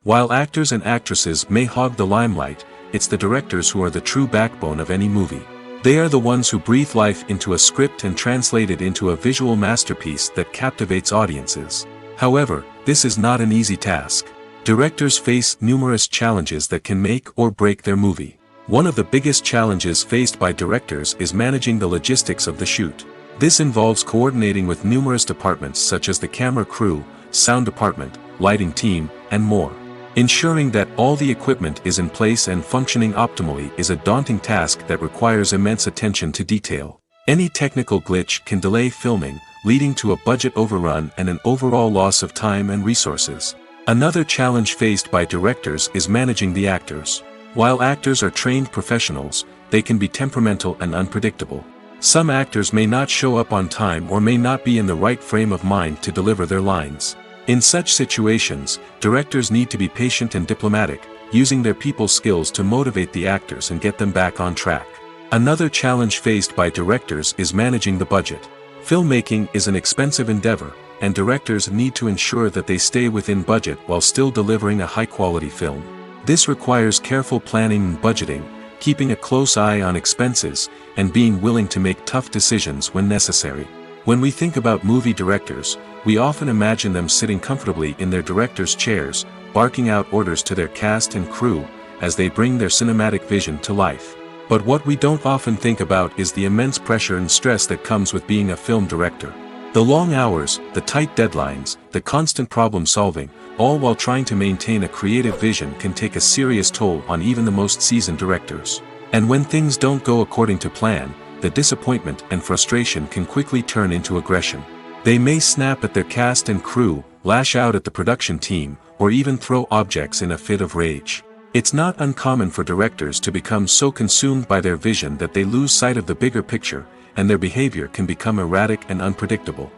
While actors and actresses may hog the limelight, it's the directors who are the true backbone of any movie. They are the ones who breathe life into a script and translate it into a visual masterpiece that captivates audiences. However, this is not an easy task. Directors face numerous challenges that can make or break their movie. One of the biggest challenges faced by directors is managing the logistics of the shoot. This involves coordinating with numerous departments such as the camera crew, sound department, lighting team, and more. Ensuring that all the equipment is in place and functioning optimally is a daunting task that requires immense attention to detail. Any technical glitch can delay filming, leading to a budget overrun and an overall loss of time and resources. Another challenge faced by directors is managing the actors. While actors are trained professionals, they can be temperamental and unpredictable. Some actors may not show up on time or may not be in the right frame of mind to deliver their lines. In such situations, directors need to be patient and diplomatic, using their people skills to motivate the actors and get them back on track. Another challenge faced by directors is managing the budget. Filmmaking is an expensive endeavor, and directors need to ensure that they stay within budget while still delivering a high-quality film. This requires careful planning and budgeting, keeping a close eye on expenses, and being willing to make tough decisions when necessary. When we think about movie directors, we often imagine them sitting comfortably in their director's chairs, barking out orders to their cast and crew, as they bring their cinematic vision to life. But what we don't often think about is the immense pressure and stress that comes with being a film director. The long hours, the tight deadlines, the constant problem solving, all while trying to maintain a creative vision can take a serious toll on even the most seasoned directors. And when things don't go according to plan, the disappointment and frustration can quickly turn into aggression. They may snap at their cast and crew, lash out at the production team, or even throw objects in a fit of rage. It's not uncommon for directors to become so consumed by their vision that they lose sight of the bigger picture, and their behavior can become erratic and unpredictable.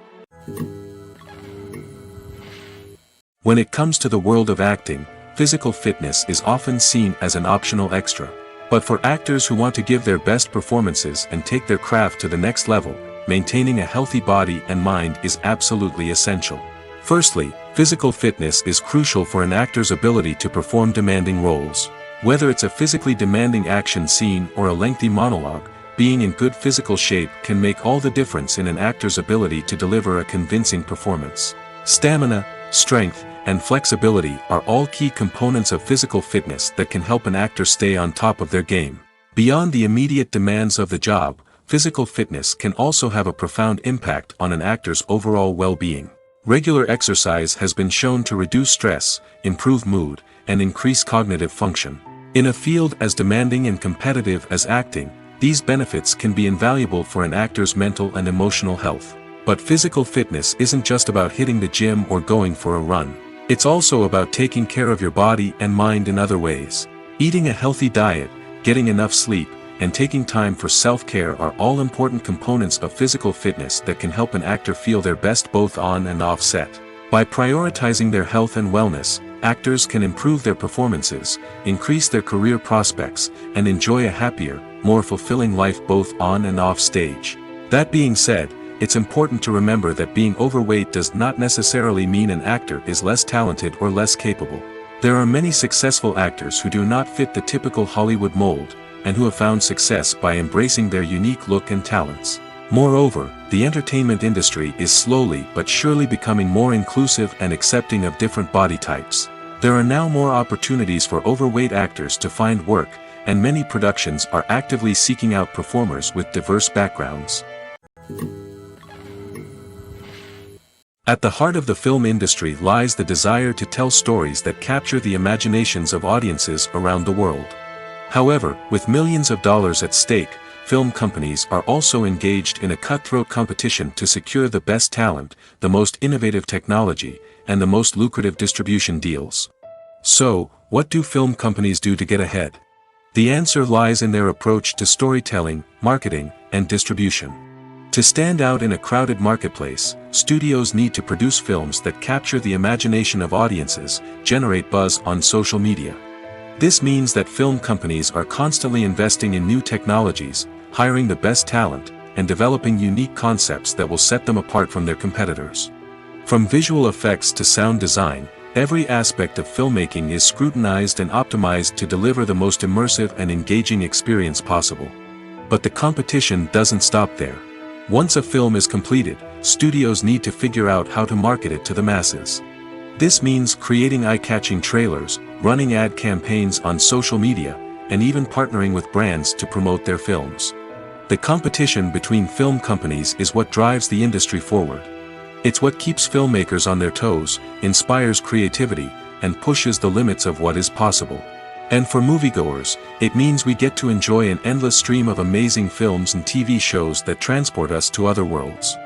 When it comes to the world of acting, physical fitness is often seen as an optional extra. But for actors who want to give their best performances and take their craft to the next level, maintaining a healthy body and mind is absolutely essential. Firstly, physical fitness is crucial for an actor's ability to perform demanding roles. Whether it's a physically demanding action scene or a lengthy monologue, being in good physical shape can make all the difference in an actor's ability to deliver a convincing performance. Stamina, strength, and flexibility are all key components of physical fitness that can help an actor stay on top of their game. Beyond the immediate demands of the job, physical fitness can also have a profound impact on an actor's overall well-being. Regular exercise has been shown to reduce stress, improve mood, and increase cognitive function. In a field as demanding and competitive as acting, these benefits can be invaluable for an actor's mental and emotional health. But physical fitness isn't just about hitting the gym or going for a run. It's also about taking care of your body and mind in other ways. Eating a healthy diet, getting enough sleep, and taking time for self-care are all important components of physical fitness that can help an actor feel their best both on and off set. By prioritizing their health and wellness, actors can improve their performances, increase their career prospects, and enjoy a happier, more fulfilling life both on and off stage. That being said, it's important to remember that being overweight does not necessarily mean an actor is less talented or less capable. There are many successful actors who do not fit the typical Hollywood mold, and who have found success by embracing their unique look and talents. Moreover, the entertainment industry is slowly but surely becoming more inclusive and accepting of different body types. There are now more opportunities for overweight actors to find work, and many productions are actively seeking out performers with diverse backgrounds. At the heart of the film industry lies the desire to tell stories that capture the imaginations of audiences around the world. However, with millions of dollars at stake, film companies are also engaged in a cutthroat competition to secure the best talent, the most innovative technology, and the most lucrative distribution deals. So, what do film companies do to get ahead? The answer lies in their approach to storytelling, marketing, and distribution. To stand out in a crowded marketplace, studios need to produce films that capture the imagination of audiences, generate buzz on social media. This means that film companies are constantly investing in new technologies, hiring the best talent, and developing unique concepts that will set them apart from their competitors. From visual effects to sound design, every aspect of filmmaking is scrutinized and optimized to deliver the most immersive and engaging experience possible. But the competition doesn't stop there. Once a film is completed, studios need to figure out how to market it to the masses. This means creating eye-catching trailers, running ad campaigns on social media, and even partnering with brands to promote their films. The competition between film companies is what drives the industry forward. It's what keeps filmmakers on their toes, inspires creativity, and pushes the limits of what is possible. And for moviegoers, it means we get to enjoy an endless stream of amazing films and TV shows that transport us to other worlds.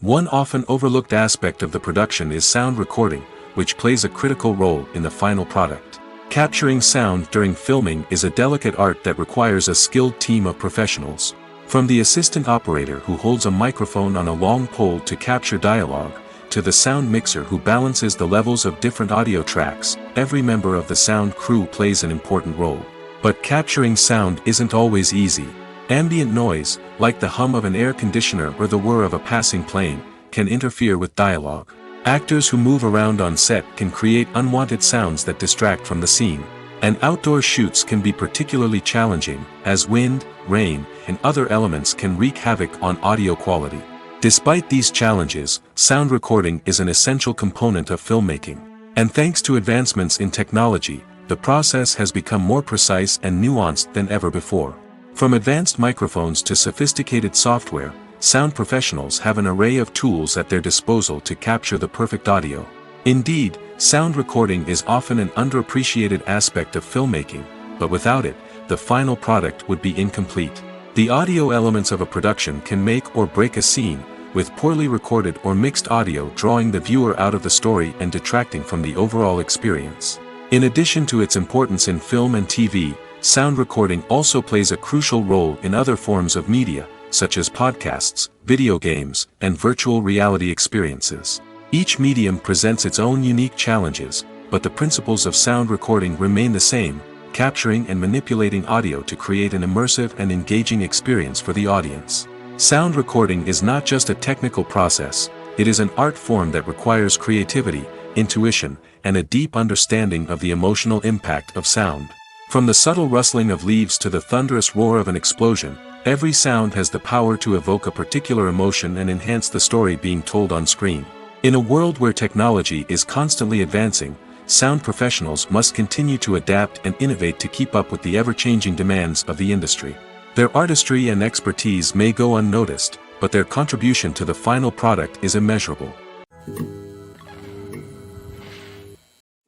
One often overlooked aspect of the production is sound recording, which plays a critical role in the final product. Capturing sound during filming is a delicate art that requires a skilled team of professionals. From the assistant operator who holds a microphone on a long pole to capture dialogue, to the sound mixer who balances the levels of different audio tracks, every member of the sound crew plays an important role. But capturing sound isn't always easy. Ambient noise, like the hum of an air conditioner or the whir of a passing plane, can interfere with dialogue. Actors who move around on set can create unwanted sounds that distract from the scene. And outdoor shoots can be particularly challenging, as wind, rain, and other elements can wreak havoc on audio quality. Despite these challenges, sound recording is an essential component of filmmaking. And thanks to advancements in technology, the process has become more precise and nuanced than ever before. From advanced microphones to sophisticated software, sound professionals have an array of tools at their disposal to capture the perfect audio. Indeed, sound recording is often an underappreciated aspect of filmmaking, but without it, the final product would be incomplete. The audio elements of a production can make or break a scene, with poorly recorded or mixed audio drawing the viewer out of the story and detracting from the overall experience. In addition to its importance in film and TV, sound recording also plays a crucial role in other forms of media, such as podcasts, video games, and virtual reality experiences. Each medium presents its own unique challenges, but the principles of sound recording remain the same, capturing and manipulating audio to create an immersive and engaging experience for the audience. Sound recording is not just a technical process, it is an art form that requires creativity, intuition, and a deep understanding of the emotional impact of sound. From the subtle rustling of leaves to the thunderous roar of an explosion, every sound has the power to evoke a particular emotion and enhance the story being told on screen. In a world where technology is constantly advancing, sound professionals must continue to adapt and innovate to keep up with the ever-changing demands of the industry. Their artistry and expertise may go unnoticed, but their contribution to the final product is immeasurable.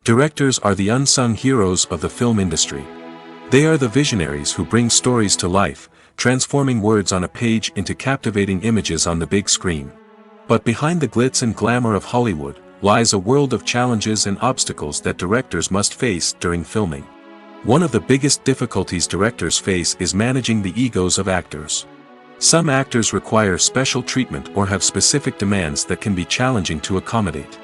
Directors are the unsung heroes of the film industry. They are the visionaries who bring stories to life, transforming words on a page into captivating images on the big screen. But behind the glitz and glamour of Hollywood, lies a world of challenges and obstacles that directors must face during filming. One of the biggest difficulties directors face is managing the egos of actors. Some actors require special treatment or have specific demands that can be challenging to accommodate.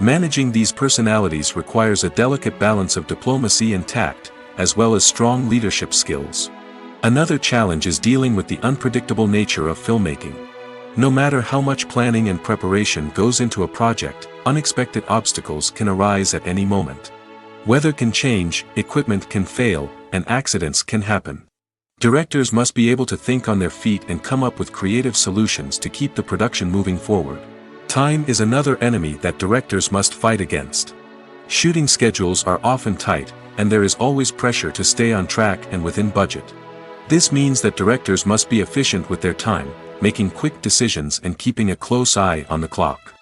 Managing these personalities requires a delicate balance of diplomacy and tact, as well as strong leadership skills. Another challenge is dealing with the unpredictable nature of filmmaking. No matter how much planning and preparation goes into a project, unexpected obstacles can arise at any moment. Weather can change, equipment can fail, and accidents can happen. Directors must be able to think on their feet and come up with creative solutions to keep the production moving forward. Time is another enemy that directors must fight against. Shooting schedules are often tight, and there is always pressure to stay on track and within budget. This means that directors must be efficient with their time, making quick decisions and keeping a close eye on the clock.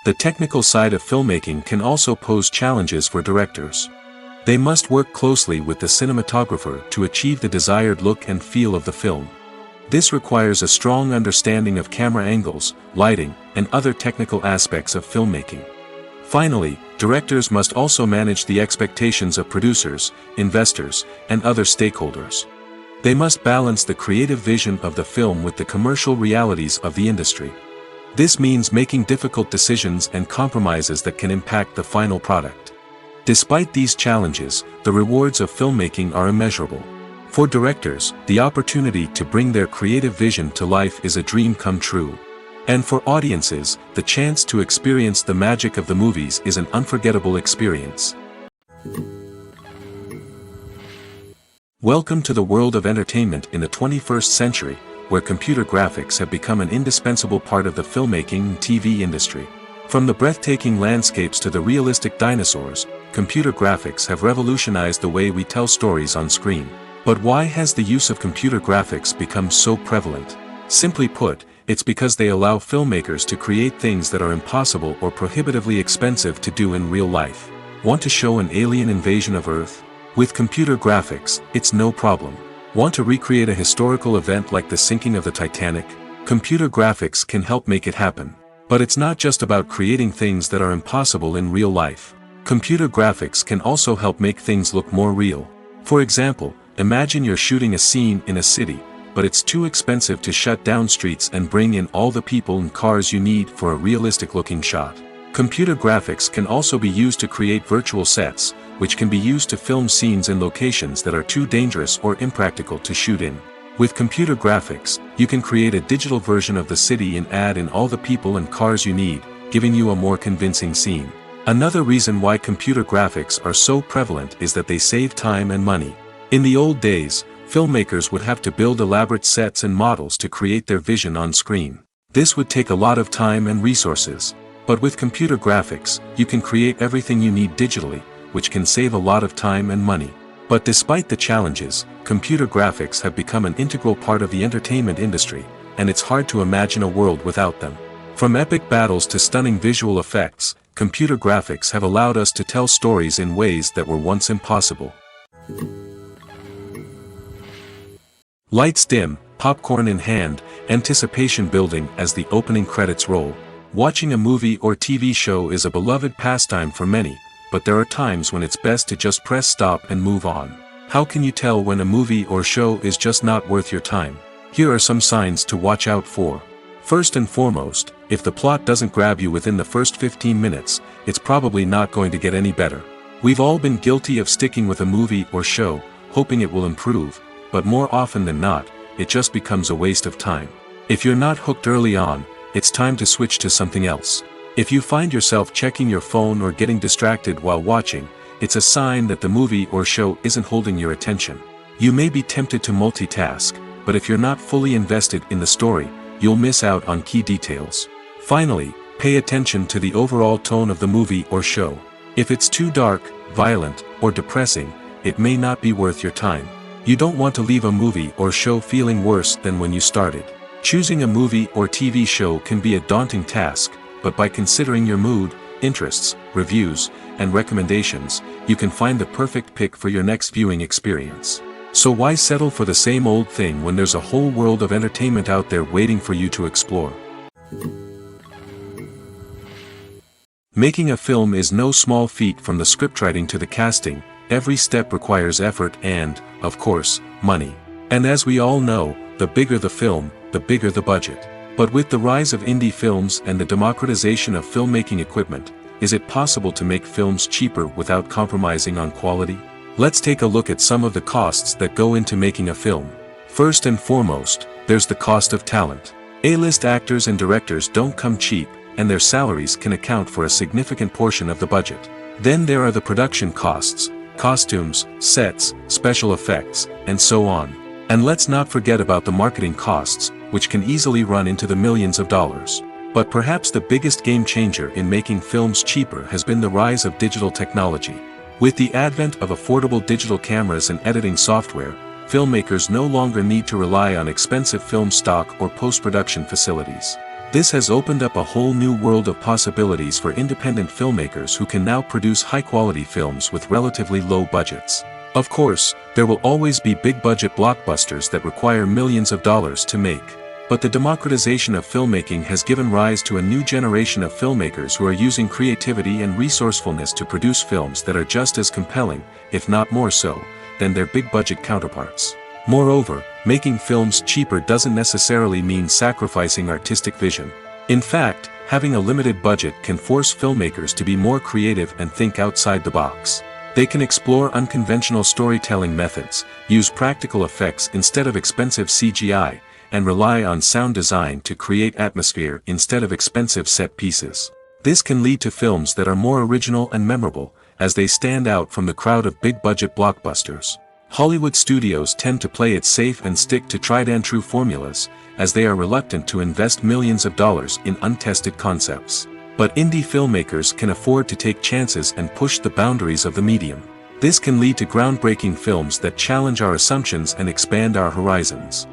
The technical side of filmmaking can also pose challenges for directors. They must work closely with the cinematographer to achieve the desired look and feel of the film. This requires a strong understanding of camera angles, lighting, and other technical aspects of filmmaking. Finally, directors must also manage the expectations of producers, investors, and other stakeholders. They must balance the creative vision of the film with the commercial realities of the industry. This means making difficult decisions and compromises that can impact the final product. Despite these challenges, the rewards of filmmaking are immeasurable. For directors, the opportunity to bring their creative vision to life is a dream come true. And for audiences, the chance to experience the magic of the movies is an unforgettable experience. Welcome to the world of entertainment in the 21st century, where computer graphics have become an indispensable part of the filmmaking and TV industry. From the breathtaking landscapes to the realistic dinosaurs, computer graphics have revolutionized the way we tell stories on screen. But why has the use of computer graphics become so prevalent? Simply put, it's because they allow filmmakers to create things that are impossible or prohibitively expensive to do in real life. Want to show an alien invasion of Earth? With computer graphics, it's no problem. Want to recreate a historical event like the sinking of the Titanic? Computer graphics can help make it happen. But it's not just about creating things that are impossible in real life. Computer graphics can also help make things look more real. For example, imagine you're shooting a scene in a city, but it's too expensive to shut down streets and bring in all the people and cars you need for a realistic-looking shot. Computer graphics can also be used to create virtual sets, which can be used to film scenes in locations that are too dangerous or impractical to shoot in. With computer graphics, you can create a digital version of the city and add in all the people and cars you need, giving you a more convincing scene. Another reason why computer graphics are so prevalent is that they save time and money. In the old days, filmmakers would have to build elaborate sets and models to create their vision on screen. This would take a lot of time and resources. But with computer graphics, you can create everything you need digitally, which can save a lot of time and money. But despite the challenges, computer graphics have become an integral part of the entertainment industry, and it's hard to imagine a world without them. From epic battles to stunning visual effects, computer graphics have allowed us to tell stories in ways that were once impossible. Lights dim, popcorn in hand, anticipation building as the opening credits roll. Watching a movie or TV show is a beloved pastime for many, but there are times when it's best to just press stop and move on. How can you tell when a movie or show is just not worth your time? Here are some signs to watch out for. First and foremost, if the plot doesn't grab you within the first 15 minutes, it's probably not going to get any better. We've all been guilty of sticking with a movie or show, hoping it will improve, but more often than not, it just becomes a waste of time. If you're not hooked early on, it's time to switch to something else. If you find yourself checking your phone or getting distracted while watching, it's a sign that the movie or show isn't holding your attention. You may be tempted to multitask, but if you're not fully invested in the story, you'll miss out on key details. Finally, pay attention to the overall tone of the movie or show. If it's too dark, violent, or depressing, it may not be worth your time. You don't want to leave a movie or show feeling worse than when you started. Choosing a movie or TV show can be a daunting task, but by considering your mood, interests, reviews, and recommendations, you can find the perfect pick for your next viewing experience. So why settle for the same old thing when there's a whole world of entertainment out there waiting for you to explore? Making a film is no small feat. From the scriptwriting to the casting, every step requires effort and, of course, money. And as we all know, the bigger the film, the bigger the budget. But with the rise of indie films and the democratization of filmmaking equipment, is it possible to make films cheaper without compromising on quality? Let's take a look at some of the costs that go into making a film. First and foremost, there's the cost of talent. A-list actors and directors don't come cheap, and their salaries can account for a significant portion of the budget. Then there are the production costs, costumes, sets, special effects, and so on. And let's not forget about the marketing costs, which can easily run into the millions of dollars. But perhaps the biggest game changer in making films cheaper has been the rise of digital technology. With the advent of affordable digital cameras and editing software, filmmakers no longer need to rely on expensive film stock or post-production facilities. This has opened up a whole new world of possibilities for independent filmmakers who can now produce high-quality films with relatively low budgets. Of course, there will always be big-budget blockbusters that require millions of dollars to make. But the democratization of filmmaking has given rise to a new generation of filmmakers who are using creativity and resourcefulness to produce films that are just as compelling, if not more so, than their big-budget counterparts. Moreover, making films cheaper doesn't necessarily mean sacrificing artistic vision. In fact, having a limited budget can force filmmakers to be more creative and think outside the box. They can explore unconventional storytelling methods, use practical effects instead of expensive CGI, and rely on sound design to create atmosphere instead of expensive set pieces. This can lead to films that are more original and memorable, as they stand out from the crowd of big-budget blockbusters. Hollywood studios tend to play it safe and stick to tried-and-true formulas, as they are reluctant to invest millions of dollars in untested concepts. But indie filmmakers can afford to take chances and push the boundaries of the medium. This can lead to groundbreaking films that challenge our assumptions and expand our horizons.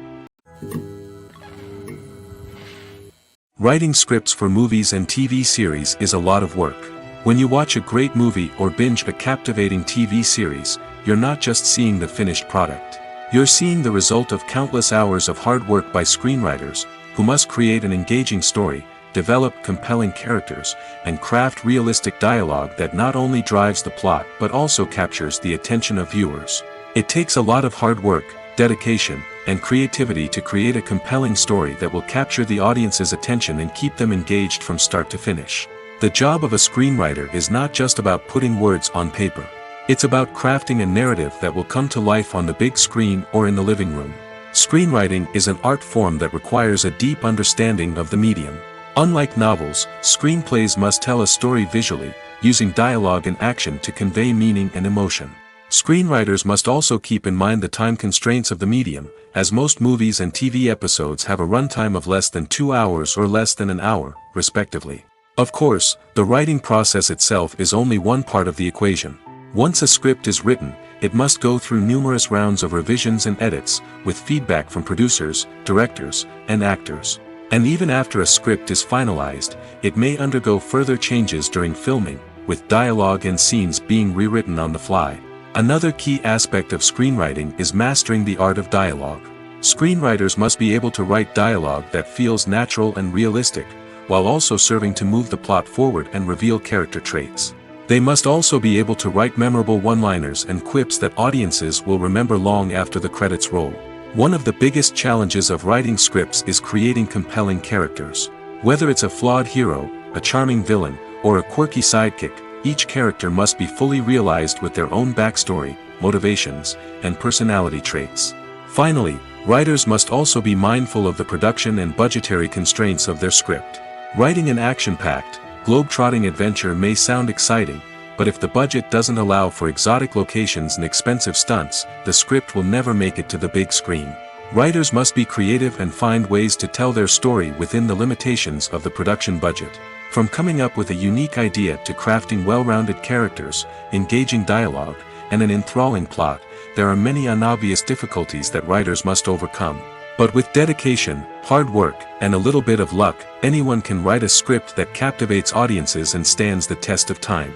Writing scripts for movies and TV series is a lot of work. When you watch a great movie or binge a captivating TV series, you're not just seeing the finished product. You're seeing the result of countless hours of hard work by screenwriters, who must create an engaging story, develop compelling characters, and craft realistic dialogue that not only drives the plot but also captures the attention of viewers. It takes a lot of hard work, dedication, and creativity to create a compelling story that will capture the audience's attention and keep them engaged from start to finish. The job of a screenwriter is not just about putting words on paper. It's about crafting a narrative that will come to life on the big screen or in the living room. Screenwriting is an art form that requires a deep understanding of the medium. Unlike novels, screenplays must tell a story visually, using dialogue and action to convey meaning and emotion. Screenwriters must also keep in mind the time constraints of the medium, as most movies and TV episodes have a runtime of less than 2 hours or less than an hour, respectively. Of course, the writing process itself is only one part of the equation. Once a script is written, it must go through numerous rounds of revisions and edits, with feedback from producers, directors, and actors. And even after a script is finalized, it may undergo further changes during filming, with dialogue and scenes being rewritten on the fly. Another key aspect of screenwriting is mastering the art of dialogue. Screenwriters must be able to write dialogue that feels natural and realistic, while also serving to move the plot forward and reveal character traits. They must also be able to write memorable one-liners and quips that audiences will remember long after the credits roll. One of the biggest challenges of writing scripts is creating compelling characters. Whether it's a flawed hero, a charming villain, or a quirky sidekick, each character must be fully realized with their own backstory, motivations, and personality traits. Finally, writers must also be mindful of the production and budgetary constraints of their script. Writing an action-packed, globe-trotting adventure may sound exciting, but if the budget doesn't allow for exotic locations and expensive stunts, the script will never make it to the big screen. Writers must be creative and find ways to tell their story within the limitations of the production budget. From coming up with a unique idea to crafting well-rounded characters, engaging dialogue, and an enthralling plot, there are many unobvious difficulties that writers must overcome. But with dedication, hard work, and a little bit of luck, anyone can write a script that captivates audiences and stands the test of time.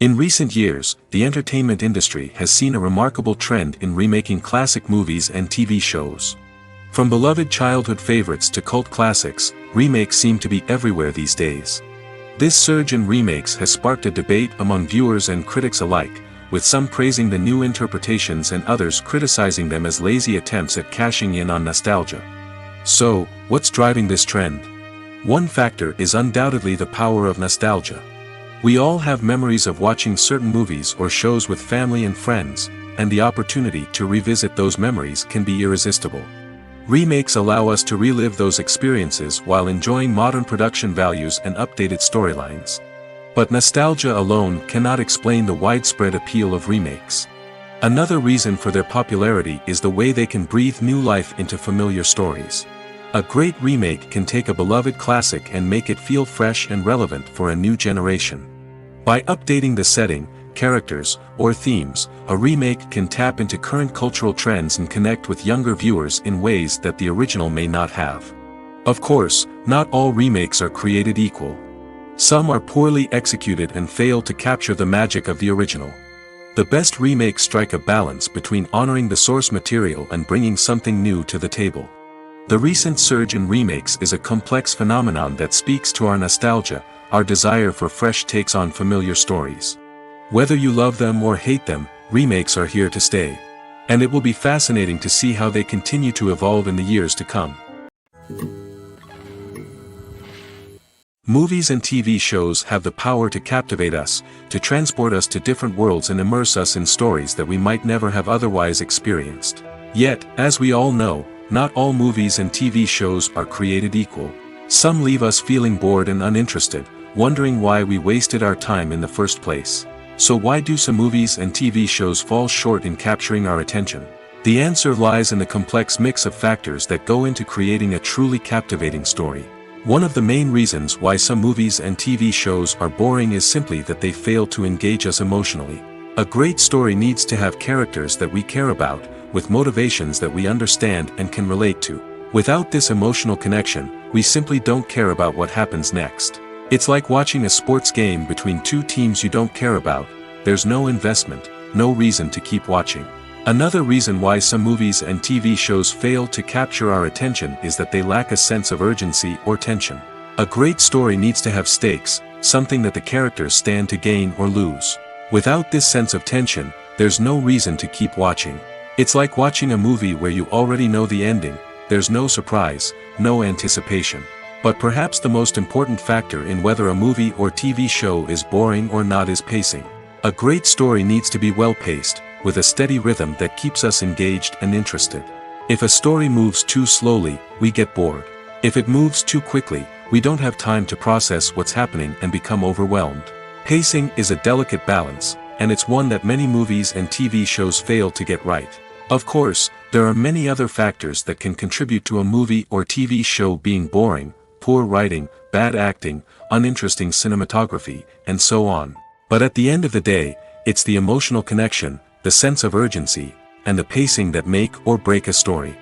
In recent years, the entertainment industry has seen a remarkable trend in remaking classic movies and TV shows. From beloved childhood favorites to cult classics, remakes seem to be everywhere these days. This surge in remakes has sparked a debate among viewers and critics alike, with some praising the new interpretations and others criticizing them as lazy attempts at cashing in on nostalgia. So, what's driving this trend? One factor is undoubtedly the power of nostalgia. We all have memories of watching certain movies or shows with family and friends, and the opportunity to revisit those memories can be irresistible. Remakes allow us to relive those experiences while enjoying modern production values and updated storylines. But nostalgia alone cannot explain the widespread appeal of remakes. Another reason for their popularity is the way they can breathe new life into familiar stories. A great remake can take a beloved classic and make it feel fresh and relevant for a new generation. By updating the setting, characters, or themes, a remake can tap into current cultural trends and connect with younger viewers in ways that the original may not have. Of course, not all remakes are created equal. Some are poorly executed and fail to capture the magic of the original. The best remakes strike a balance between honoring the source material and bringing something new to the table. The recent surge in remakes is a complex phenomenon that speaks to our nostalgia, our desire for fresh takes on familiar stories. Whether you love them or hate them, remakes are here to stay. And it will be fascinating to see how they continue to evolve in the years to come. Movies and TV shows have the power to captivate us, to transport us to different worlds and immerse us in stories that we might never have otherwise experienced. Yet, as we all know, not all movies and TV shows are created equal. Some leave us feeling bored and uninterested, wondering why we wasted our time in the first place. So why do some movies and TV shows fall short in capturing our attention? The answer lies in the complex mix of factors that go into creating a truly captivating story. One of the main reasons why some movies and TV shows are boring is simply that they fail to engage us emotionally. A great story needs to have characters that we care about, with motivations that we understand and can relate to. Without this emotional connection, we simply don't care about what happens next. It's like watching a sports game between two teams you don't care about. There's no investment, no reason to keep watching. Another reason why some movies and TV shows fail to capture our attention is that they lack a sense of urgency or tension. A great story needs to have stakes, something that the characters stand to gain or lose. Without this sense of tension, there's no reason to keep watching. It's like watching a movie where you already know the ending. There's no surprise, no anticipation. But perhaps the most important factor in whether a movie or TV show is boring or not is pacing. A great story needs to be well-paced, with a steady rhythm that keeps us engaged and interested. If a story moves too slowly, we get bored. If it moves too quickly, we don't have time to process what's happening and become overwhelmed. Pacing is a delicate balance, and it's one that many movies and TV shows fail to get right. Of course, there are many other factors that can contribute to a movie or TV show being boring: poor writing, bad acting, uninteresting cinematography, and so on. But at the end of the day, it's the emotional connection, the sense of urgency, and the pacing that make or break a story.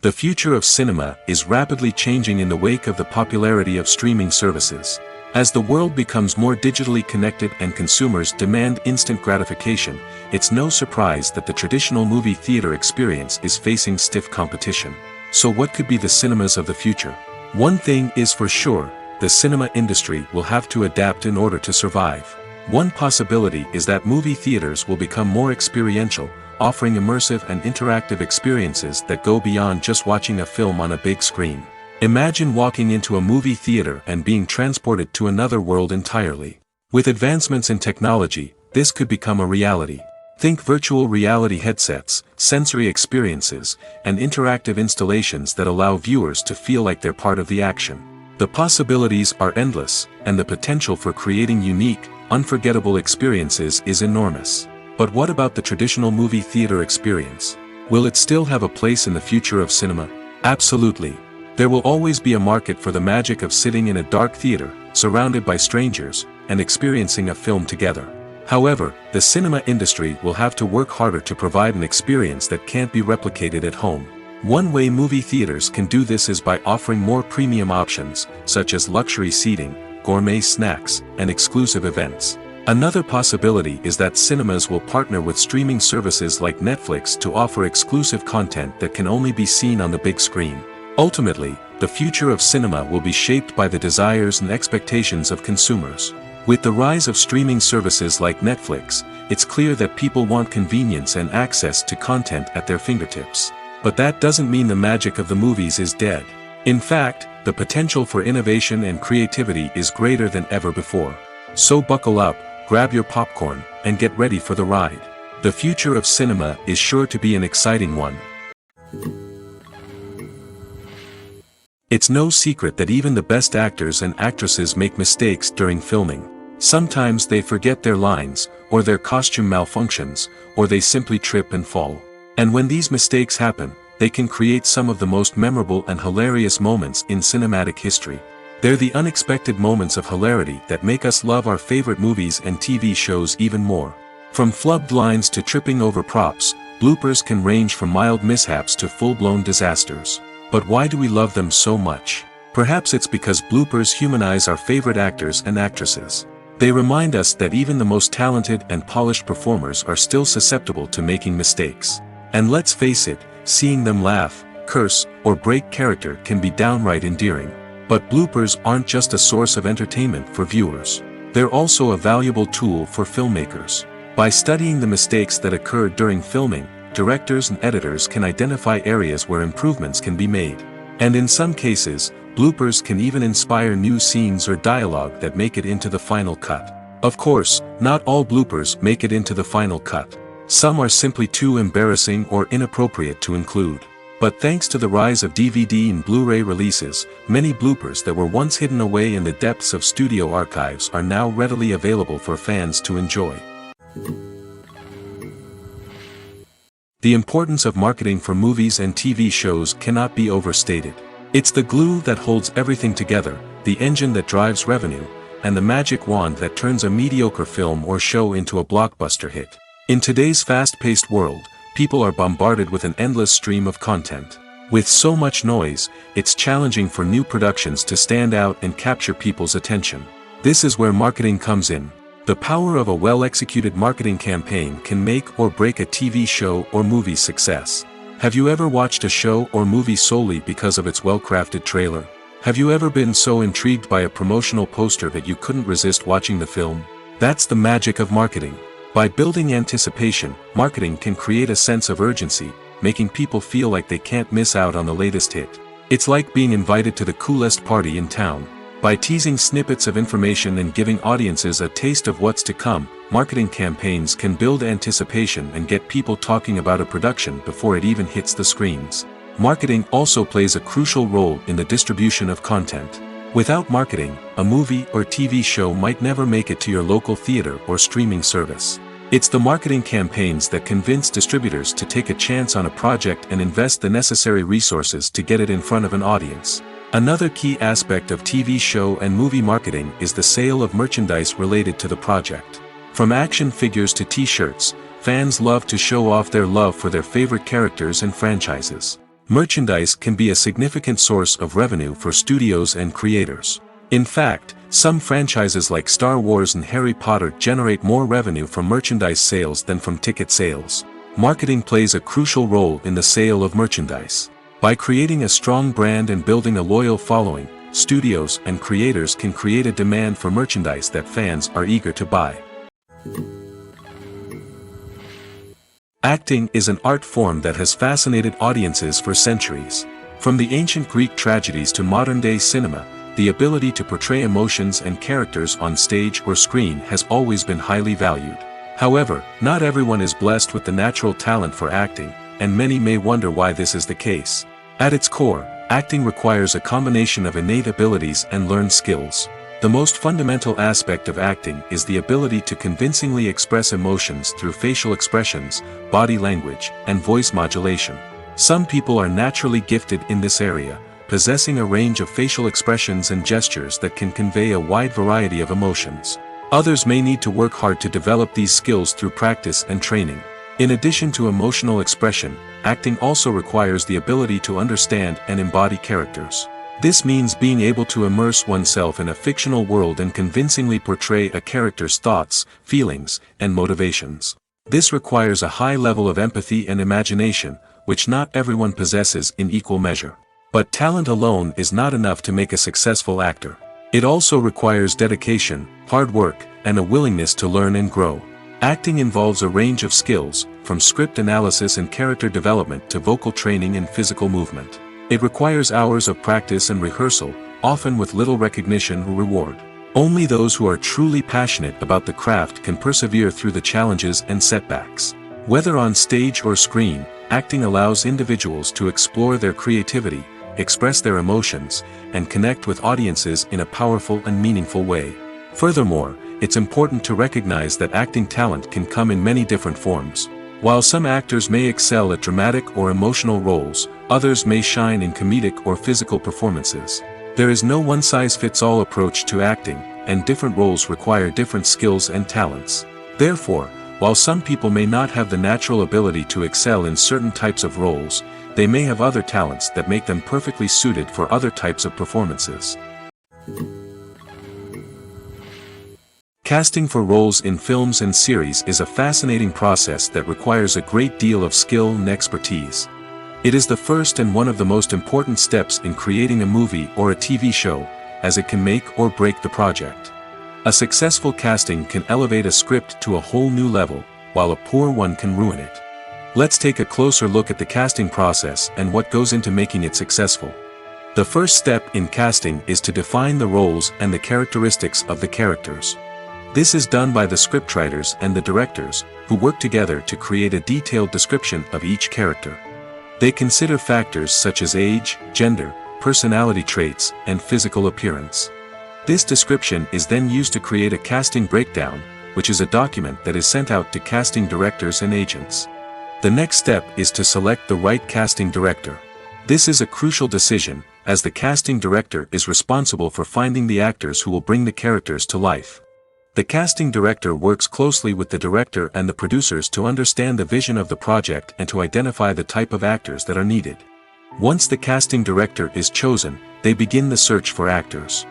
The future of cinema is rapidly changing in the wake of the popularity of streaming services. As the world becomes more digitally connected and consumers demand instant gratification, it's no surprise that the traditional movie theater experience is facing stiff competition. So what could be the cinemas of the future? One thing is for sure, the cinema industry will have to adapt in order to survive. One possibility is that movie theaters will become more experiential, offering immersive and interactive experiences that go beyond just watching a film on a big screen. Imagine walking into a movie theater and being transported to another world entirely. With advancements in technology, this could become a reality. Think virtual reality headsets, sensory experiences, and interactive installations that allow viewers to feel like they're part of the action. The possibilities are endless, and the potential for creating unique, unforgettable experiences is enormous. But what about the traditional movie theater experience? Will it still have a place in the future of cinema? Absolutely. There will always be a market for the magic of sitting in a dark theater, surrounded by strangers, and experiencing a film together. However, the cinema industry will have to work harder to provide an experience that can't be replicated at home. One way movie theaters can do this is by offering more premium options, such as luxury seating, gourmet snacks, and exclusive events. Another possibility is that cinemas will partner with streaming services like Netflix to offer exclusive content that can only be seen on the big screen. Ultimately, the future of cinema will be shaped by the desires and expectations of consumers. With the rise of streaming services like Netflix, it's clear that people want convenience and access to content at their fingertips. But that doesn't mean the magic of the movies is dead. In fact, the potential for innovation and creativity is greater than ever before. So buckle up, grab your popcorn, and get ready for the ride. The future of cinema is sure to be an exciting one. It's no secret that even the best actors and actresses make mistakes during filming. Sometimes they forget their lines, or their costume malfunctions, or they simply trip and fall. And when these mistakes happen, they can create some of the most memorable and hilarious moments in cinematic history. They're the unexpected moments of hilarity that make us love our favorite movies and TV shows even more. From flubbed lines to tripping over props, bloopers can range from mild mishaps to full-blown disasters. But why do we love them so much? Perhaps it's because bloopers humanize our favorite actors and actresses. They remind us that even the most talented and polished performers are still susceptible to making mistakes. And let's face it, seeing them laugh, curse, or break character can be downright endearing. But bloopers aren't just a source of entertainment for viewers. They're also a valuable tool for filmmakers. By studying the mistakes that occurred during filming, directors and editors can identify areas where improvements can be made. And in some cases, bloopers can even inspire new scenes or dialogue that make it into the final cut. Of course, not all bloopers make it into the final cut. Some are simply too embarrassing or inappropriate to include. But thanks to the rise of DVD and Blu-ray releases, many bloopers that were once hidden away in the depths of studio archives are now readily available for fans to enjoy. The importance of marketing for movies and TV shows cannot be overstated. It's the glue that holds everything together, the engine that drives revenue, and the magic wand that turns a mediocre film or show into a blockbuster hit. In today's fast-paced world, people are bombarded with an endless stream of content. With so much noise, it's challenging for new productions to stand out and capture people's attention. This is where marketing comes in. The power of a well-executed marketing campaign can make or break a TV show or movie's success. Have you ever watched a show or movie solely because of its well-crafted trailer? Have you ever been so intrigued by a promotional poster that you couldn't resist watching the film? That's the magic of marketing. By building anticipation, marketing can create a sense of urgency, making people feel like they can't miss out on the latest hit. It's like being invited to the coolest party in town. By teasing snippets of information and giving audiences a taste of what's to come, marketing campaigns can build anticipation and get people talking about a production before it even hits the screens. Marketing also plays a crucial role in the distribution of content. Without marketing, a movie or TV show might never make it to your local theater or streaming service. It's the marketing campaigns that convince distributors to take a chance on a project and invest the necessary resources to get it in front of an audience. Another key aspect of TV show and movie marketing is the sale of merchandise related to the project. From action figures to t-shirts, fans love to show off their love for their favorite characters and franchises. Merchandise can be a significant source of revenue for studios and creators. In fact, some franchises like Star Wars and Harry Potter generate more revenue from merchandise sales than from ticket sales. Marketing plays a crucial role in the sale of merchandise. By creating a strong brand and building a loyal following, studios and creators can create a demand for merchandise that fans are eager to buy. Acting is an art form that has fascinated audiences for centuries. From the ancient Greek tragedies to modern-day cinema, the ability to portray emotions and characters on stage or screen has always been highly valued. However, not everyone is blessed with the natural talent for acting, and many may wonder why this is the case. At its core, acting requires a combination of innate abilities and learned skills. The most fundamental aspect of acting is the ability to convincingly express emotions through facial expressions, body language, and voice modulation. Some people are naturally gifted in this area, possessing a range of facial expressions and gestures that can convey a wide variety of emotions. Others may need to work hard to develop these skills through practice and training. In addition to emotional expression, acting also requires the ability to understand and embody characters. This means being able to immerse oneself in a fictional world and convincingly portray a character's thoughts, feelings, and motivations. This requires a high level of empathy and imagination, which not everyone possesses in equal measure. But talent alone is not enough to make a successful actor. It also requires dedication, hard work, and a willingness to learn and grow. Acting involves a range of skills, from script analysis and character development to vocal training and physical movement. It requires hours of practice and rehearsal, often with little recognition or reward. Only those who are truly passionate about the craft can persevere through the challenges and setbacks. Whether on stage or screen, acting allows individuals to explore their creativity, express their emotions, and connect with audiences in a powerful and meaningful way. Furthermore, it's important to recognize that acting talent can come in many different forms. While some actors may excel at dramatic or emotional roles, others may shine in comedic or physical performances. There is no one-size-fits-all approach to acting, and different roles require different skills and talents. Therefore, while some people may not have the natural ability to excel in certain types of roles, they may have other talents that make them perfectly suited for other types of performances. Casting for roles in films and series is a fascinating process that requires a great deal of skill and expertise. It is the first and one of the most important steps in creating a movie or a TV show, as it can make or break the project. A successful casting can elevate a script to a whole new level, while a poor one can ruin it. Let's take a closer look at the casting process and what goes into making it successful. The first step in casting is to define the roles and the characteristics of the characters. This is done by the scriptwriters and the directors, who work together to create a detailed description of each character. They consider factors such as age, gender, personality traits, and physical appearance. This description is then used to create a casting breakdown, which is a document that is sent out to casting directors and agents. The next step is to select the right casting director. This is a crucial decision, as the casting director is responsible for finding the actors who will bring the characters to life. The casting director works closely with the director and the producers to understand the vision of the project and to identify the type of actors that are needed. Once the casting director is chosen, they begin the search for actors.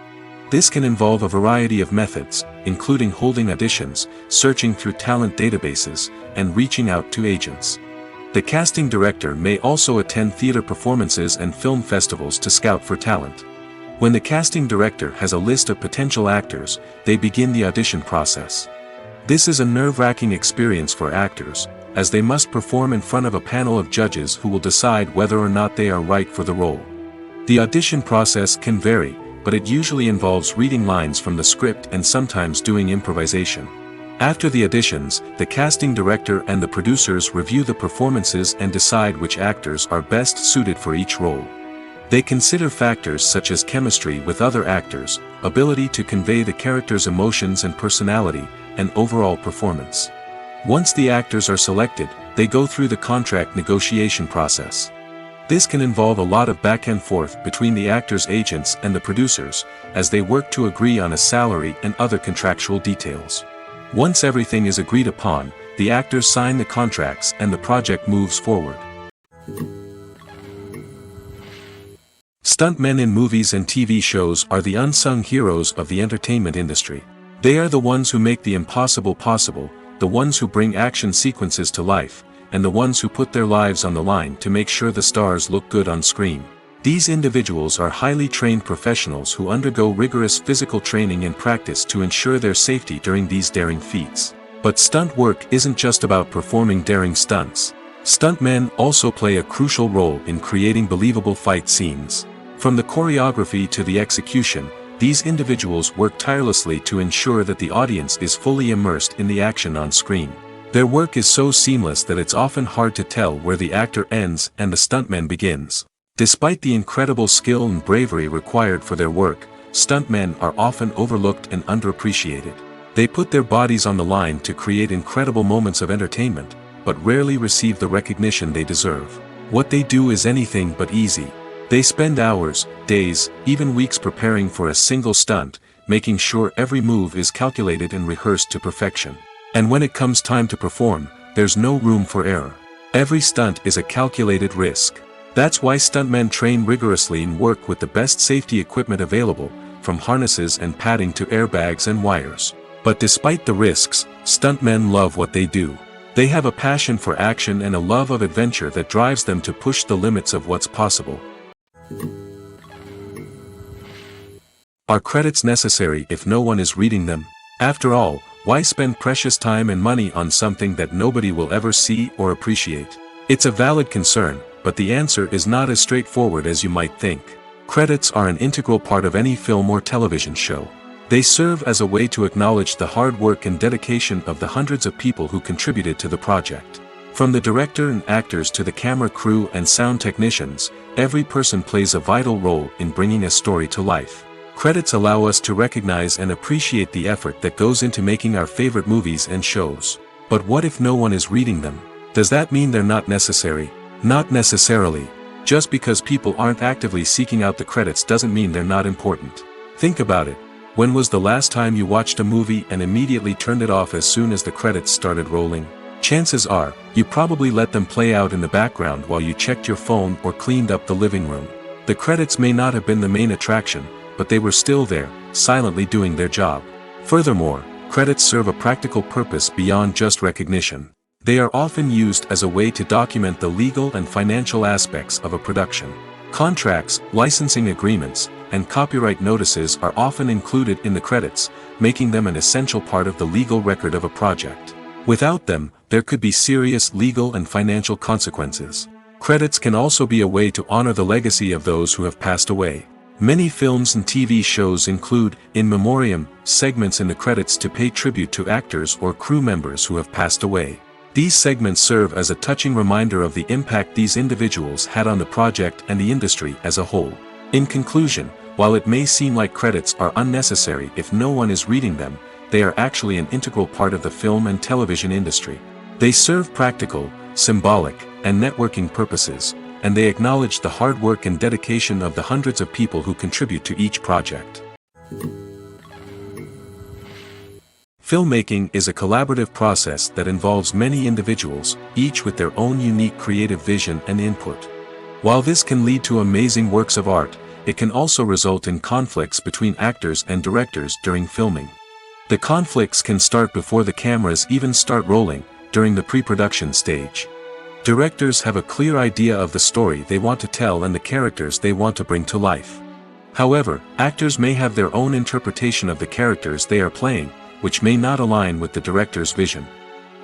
This can involve a variety of methods, including holding auditions, searching through talent databases, and reaching out to agents. The casting director may also attend theater performances and film festivals to scout for talent. When the casting director has a list of potential actors, they begin the audition process. This is a nerve-wracking experience for actors, as they must perform in front of a panel of judges who will decide whether or not they are right for the role. The audition process can vary, but it usually involves reading lines from the script and sometimes doing improvisation. After the auditions, the casting director and the producers review the performances and decide which actors are best suited for each role. They consider factors such as chemistry with other actors, ability to convey the character's emotions and personality, and overall performance. Once the actors are selected, they go through the contract negotiation process. This can involve a lot of back and forth between the actors' agents and the producers, as they work to agree on a salary and other contractual details. Once everything is agreed upon, the actors sign the contracts and the project moves forward. Stuntmen in movies and TV shows are the unsung heroes of the entertainment industry. They are the ones who make the impossible possible, the ones who bring action sequences to life, and the ones who put their lives on the line to make sure the stars look good on screen. These individuals are highly trained professionals who undergo rigorous physical training and practice to ensure their safety during these daring feats. But stunt work isn't just about performing daring stunts. Stuntmen also play a crucial role in creating believable fight scenes. From the choreography to the execution, these individuals work tirelessly to ensure that the audience is fully immersed in the action on screen. Their work is so seamless that it's often hard to tell where the actor ends and the stuntman begins. Despite the incredible skill and bravery required for their work, stuntmen are often overlooked and underappreciated. They put their bodies on the line to create incredible moments of entertainment, but rarely receive the recognition they deserve. What they do is anything but easy. They spend hours, days, even weeks preparing for a single stunt, making sure every move is calculated and rehearsed to perfection. And when it comes time to perform, there's no room for error. Every stunt is a calculated risk. That's why stuntmen train rigorously and work with the best safety equipment available, from harnesses and padding to airbags and wires. But despite the risks, stuntmen love what they do. They have a passion for action and a love of adventure that drives them to push the limits of what's possible. Are credits necessary if no one is reading them? After all, why spend precious time and money on something that nobody will ever see or appreciate? It's a valid concern, but the answer is not as straightforward as you might think. Credits are an integral part of any film or television show. They serve as a way to acknowledge the hard work and dedication of the hundreds of people who contributed to the project. From the director and actors to the camera crew and sound technicians, every person plays a vital role in bringing a story to life. Credits allow us to recognize and appreciate the effort that goes into making our favorite movies and shows. But what if no one is reading them? Does that mean they're not necessary? Not necessarily. Just because people aren't actively seeking out the credits doesn't mean they're not important. Think about it. When was the last time you watched a movie and immediately turned it off as soon as the credits started rolling? Chances are, you probably let them play out in the background while you checked your phone or cleaned up the living room. The credits may not have been the main attraction, but they were still there, silently doing their job. Furthermore, credits serve a practical purpose beyond just recognition. They are often used as a way to document the legal and financial aspects of a production. Contracts, licensing agreements, and copyright notices are often included in the credits, making them an essential part of the legal record of a project. Without them, there could be serious legal and financial consequences. Credits can also be a way to honor the legacy of those who have passed away. Many films and TV shows include, in memoriam, segments in the credits to pay tribute to actors or crew members who have passed away. These segments serve as a touching reminder of the impact these individuals had on the project and the industry as a whole. In conclusion, while it may seem like credits are unnecessary if no one is reading them, they are actually an integral part of the film and television industry. They serve practical, symbolic, and networking purposes, and they acknowledge the hard work and dedication of the hundreds of people who contribute to each project. Filmmaking is a collaborative process that involves many individuals, each with their own unique creative vision and input. While this can lead to amazing works of art, it can also result in conflicts between actors and directors during filming. The conflicts can start before the cameras even start rolling, during the pre-production stage. Directors have a clear idea of the story they want to tell and the characters they want to bring to life. However, actors may have their own interpretation of the characters they are playing, which may not align with the director's vision.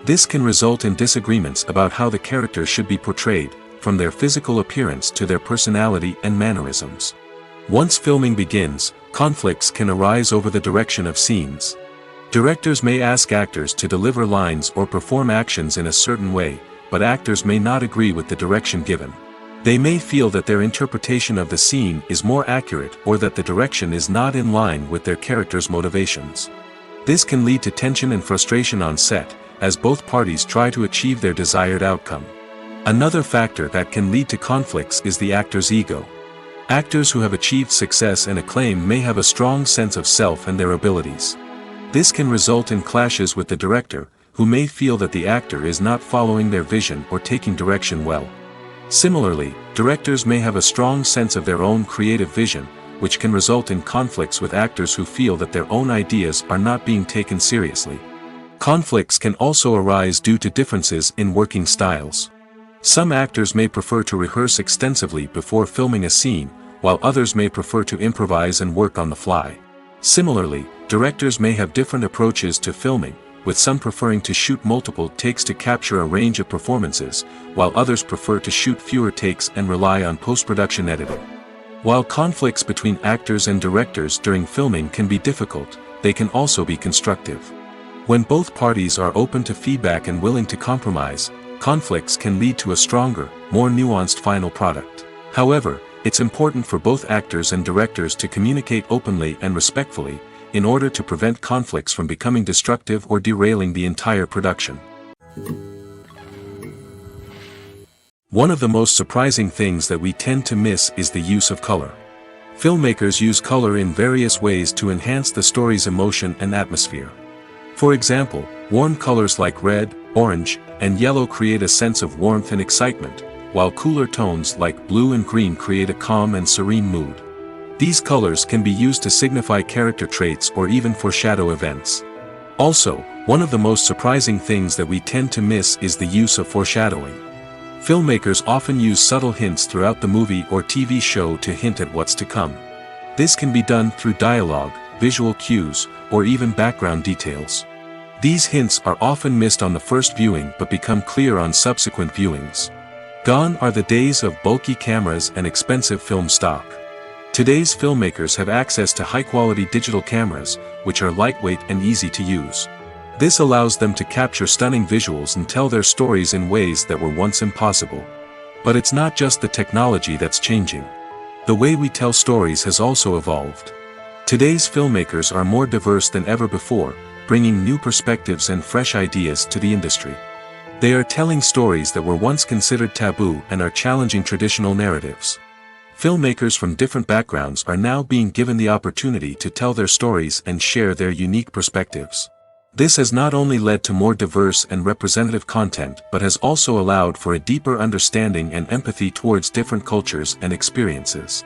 This can result in disagreements about how the characters should be portrayed, from their physical appearance to their personality and mannerisms. Once filming begins, conflicts can arise over the direction of scenes. Directors may ask actors to deliver lines or perform actions in a certain way, but actors may not agree with the direction given. They may feel that their interpretation of the scene is more accurate or that the direction is not in line with their character's motivations. This can lead to tension and frustration on set, as both parties try to achieve their desired outcome. Another factor that can lead to conflicts is the actor's ego. Actors who have achieved success and acclaim may have a strong sense of self and their abilities. This can result in clashes with the director, who may feel that the actor is not following their vision or taking direction well. Similarly, directors may have a strong sense of their own creative vision, which can result in conflicts with actors who feel that their own ideas are not being taken seriously. Conflicts can also arise due to differences in working styles. Some actors may prefer to rehearse extensively before filming a scene, while others may prefer to improvise and work on the fly. Similarly, directors may have different approaches to filming, with some preferring to shoot multiple takes to capture a range of performances, while others prefer to shoot fewer takes and rely on post-production editing. While conflicts between actors and directors during filming can be difficult, they can also be constructive. When both parties are open to feedback and willing to compromise, conflicts can lead to a stronger, more nuanced final product. However, it's important for both actors and directors to communicate openly and respectfully, in order to prevent conflicts from becoming destructive or derailing the entire production. One of the most surprising things that we tend to miss is the use of color. Filmmakers use color in various ways to enhance the story's emotion and atmosphere. For example, warm colors like red, orange, and yellow create a sense of warmth and excitement, while cooler tones like blue and green create a calm and serene mood. These colors can be used to signify character traits or even foreshadow events. Also, one of the most surprising things that we tend to miss is the use of foreshadowing. Filmmakers often use subtle hints throughout the movie or TV show to hint at what's to come. This can be done through dialogue, visual cues, or even background details. These hints are often missed on the first viewing but become clear on subsequent viewings. Gone are the days of bulky cameras and expensive film stock. Today's filmmakers have access to high-quality digital cameras, which are lightweight and easy to use. This allows them to capture stunning visuals and tell their stories in ways that were once impossible. But it's not just the technology that's changing. The way we tell stories has also evolved. Today's filmmakers are more diverse than ever before, bringing new perspectives and fresh ideas to the industry. They are telling stories that were once considered taboo and are challenging traditional narratives. Filmmakers from different backgrounds are now being given the opportunity to tell their stories and share their unique perspectives. This has not only led to more diverse and representative content but has also allowed for a deeper understanding and empathy towards different cultures and experiences.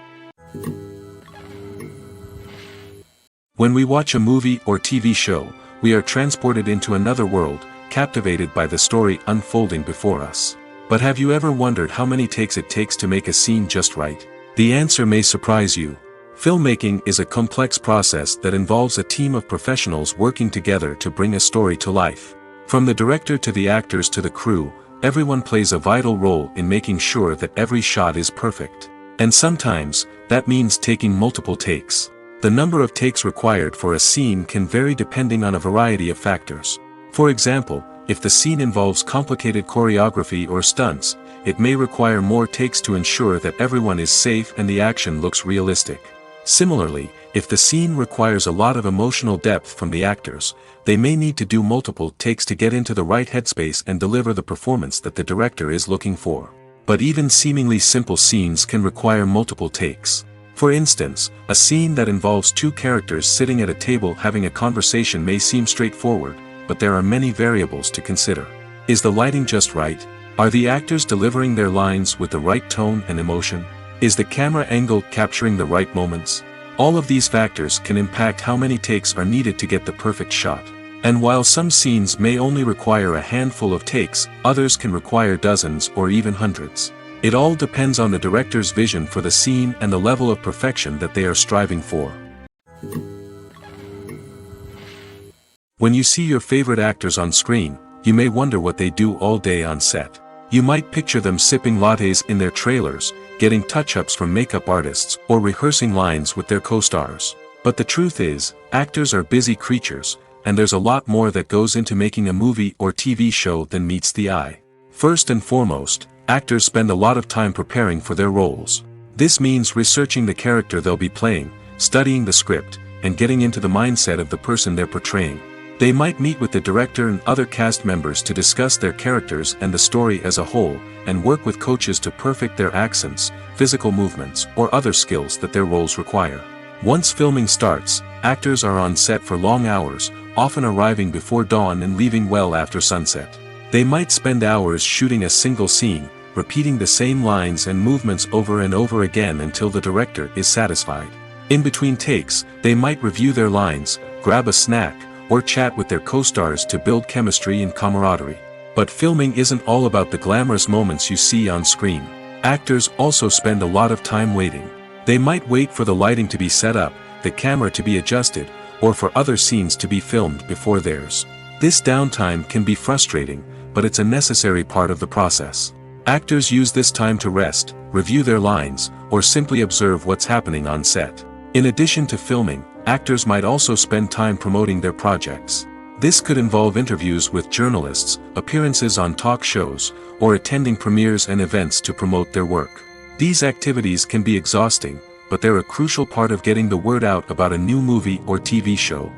When we watch a movie or TV show, we are transported into another world, captivated by the story unfolding before us. But have you ever wondered how many takes it takes to make a scene just right? The answer may surprise you. Filmmaking is a complex process that involves a team of professionals working together to bring a story to life. From the director to the actors to the crew, everyone plays a vital role in making sure that every shot is perfect. And sometimes, that means taking multiple takes. The number of takes required for a scene can vary depending on a variety of factors. For example, if the scene involves complicated choreography or stunts, it may require more takes to ensure that everyone is safe and the action looks realistic. Similarly, if the scene requires a lot of emotional depth from the actors, they may need to do multiple takes to get into the right headspace and deliver the performance that the director is looking for. But even seemingly simple scenes can require multiple takes. For instance, a scene that involves two characters sitting at a table having a conversation may seem straightforward, but there are many variables to consider. Is the lighting just right? Are the actors delivering their lines with the right tone and emotion? Is the camera angle capturing the right moments? All of these factors can impact how many takes are needed to get the perfect shot. And while some scenes may only require a handful of takes, others can require dozens or even hundreds. It all depends on the director's vision for the scene and the level of perfection that they are striving for. When you see your favorite actors on screen, you may wonder what they do all day on set. You might picture them sipping lattes in their trailers, getting touch-ups from makeup artists, or rehearsing lines with their co-stars. But the truth is, actors are busy creatures, and there's a lot more that goes into making a movie or TV show than meets the eye. First and foremost, actors spend a lot of time preparing for their roles. This means researching the character they'll be playing, studying the script, and getting into the mindset of the person they're portraying. They might meet with the director and other cast members to discuss their characters and the story as a whole, and work with coaches to perfect their accents, physical movements, or other skills that their roles require. Once filming starts, actors are on set for long hours, often arriving before dawn and leaving well after sunset. They might spend hours shooting a single scene, repeating the same lines and movements over and over again until the director is satisfied. In between takes, they might review their lines, grab a snack, or chat with their co-stars to build chemistry and camaraderie. But filming isn't all about the glamorous moments you see on screen. Actors also spend a lot of time waiting. They might wait for the lighting to be set up, the camera to be adjusted, or for other scenes to be filmed before theirs. This downtime can be frustrating, but it's a necessary part of the process. Actors use this time to rest, review their lines, or simply observe what's happening on set. In addition to filming, actors might also spend time promoting their projects. This could involve interviews with journalists, appearances on talk shows, or attending premieres and events to promote their work. These activities can be exhausting, but they're a crucial part of getting the word out about a new movie or TV show.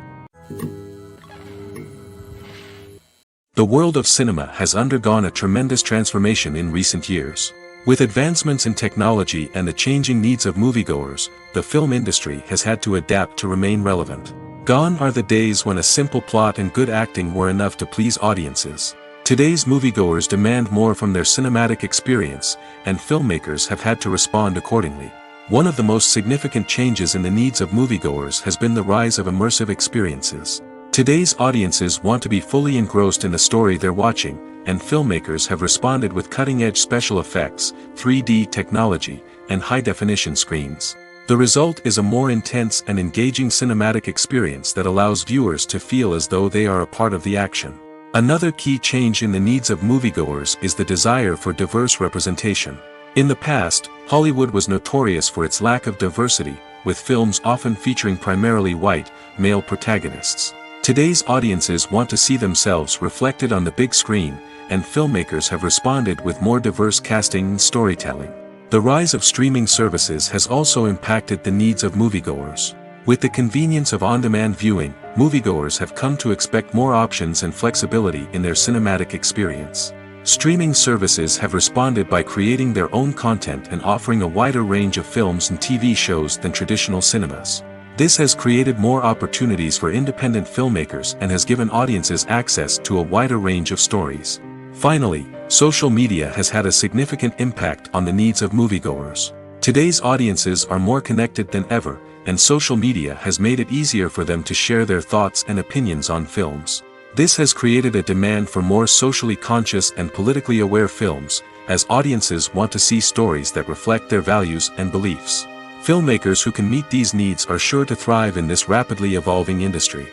The world of cinema has undergone a tremendous transformation in recent years. With advancements in technology and the changing needs of moviegoers, the film industry has had to adapt to remain relevant. Gone are the days when a simple plot and good acting were enough to please audiences. Today's moviegoers demand more from their cinematic experience, and filmmakers have had to respond accordingly. One of the most significant changes in the needs of moviegoers has been the rise of immersive experiences. Today's audiences want to be fully engrossed in the story they're watching, and filmmakers have responded with cutting-edge special effects, 3D technology, and high-definition screens. The result is a more intense and engaging cinematic experience that allows viewers to feel as though they are a part of the action. Another key change in the needs of moviegoers is the desire for diverse representation. In the past, Hollywood was notorious for its lack of diversity, with films often featuring primarily white, male protagonists. Today's audiences want to see themselves reflected on the big screen, and filmmakers have responded with more diverse casting and storytelling. The rise of streaming services has also impacted the needs of moviegoers. With the convenience of on-demand viewing, moviegoers have come to expect more options and flexibility in their cinematic experience. Streaming services have responded by creating their own content and offering a wider range of films and TV shows than traditional cinemas. This has created more opportunities for independent filmmakers and has given audiences access to a wider range of stories. Finally, social media has had a significant impact on the needs of moviegoers. Today's audiences are more connected than ever, and social media has made it easier for them to share their thoughts and opinions on films. This has created a demand for more socially conscious and politically aware films, as audiences want to see stories that reflect their values and beliefs. Filmmakers who can meet these needs are sure to thrive in this rapidly evolving industry.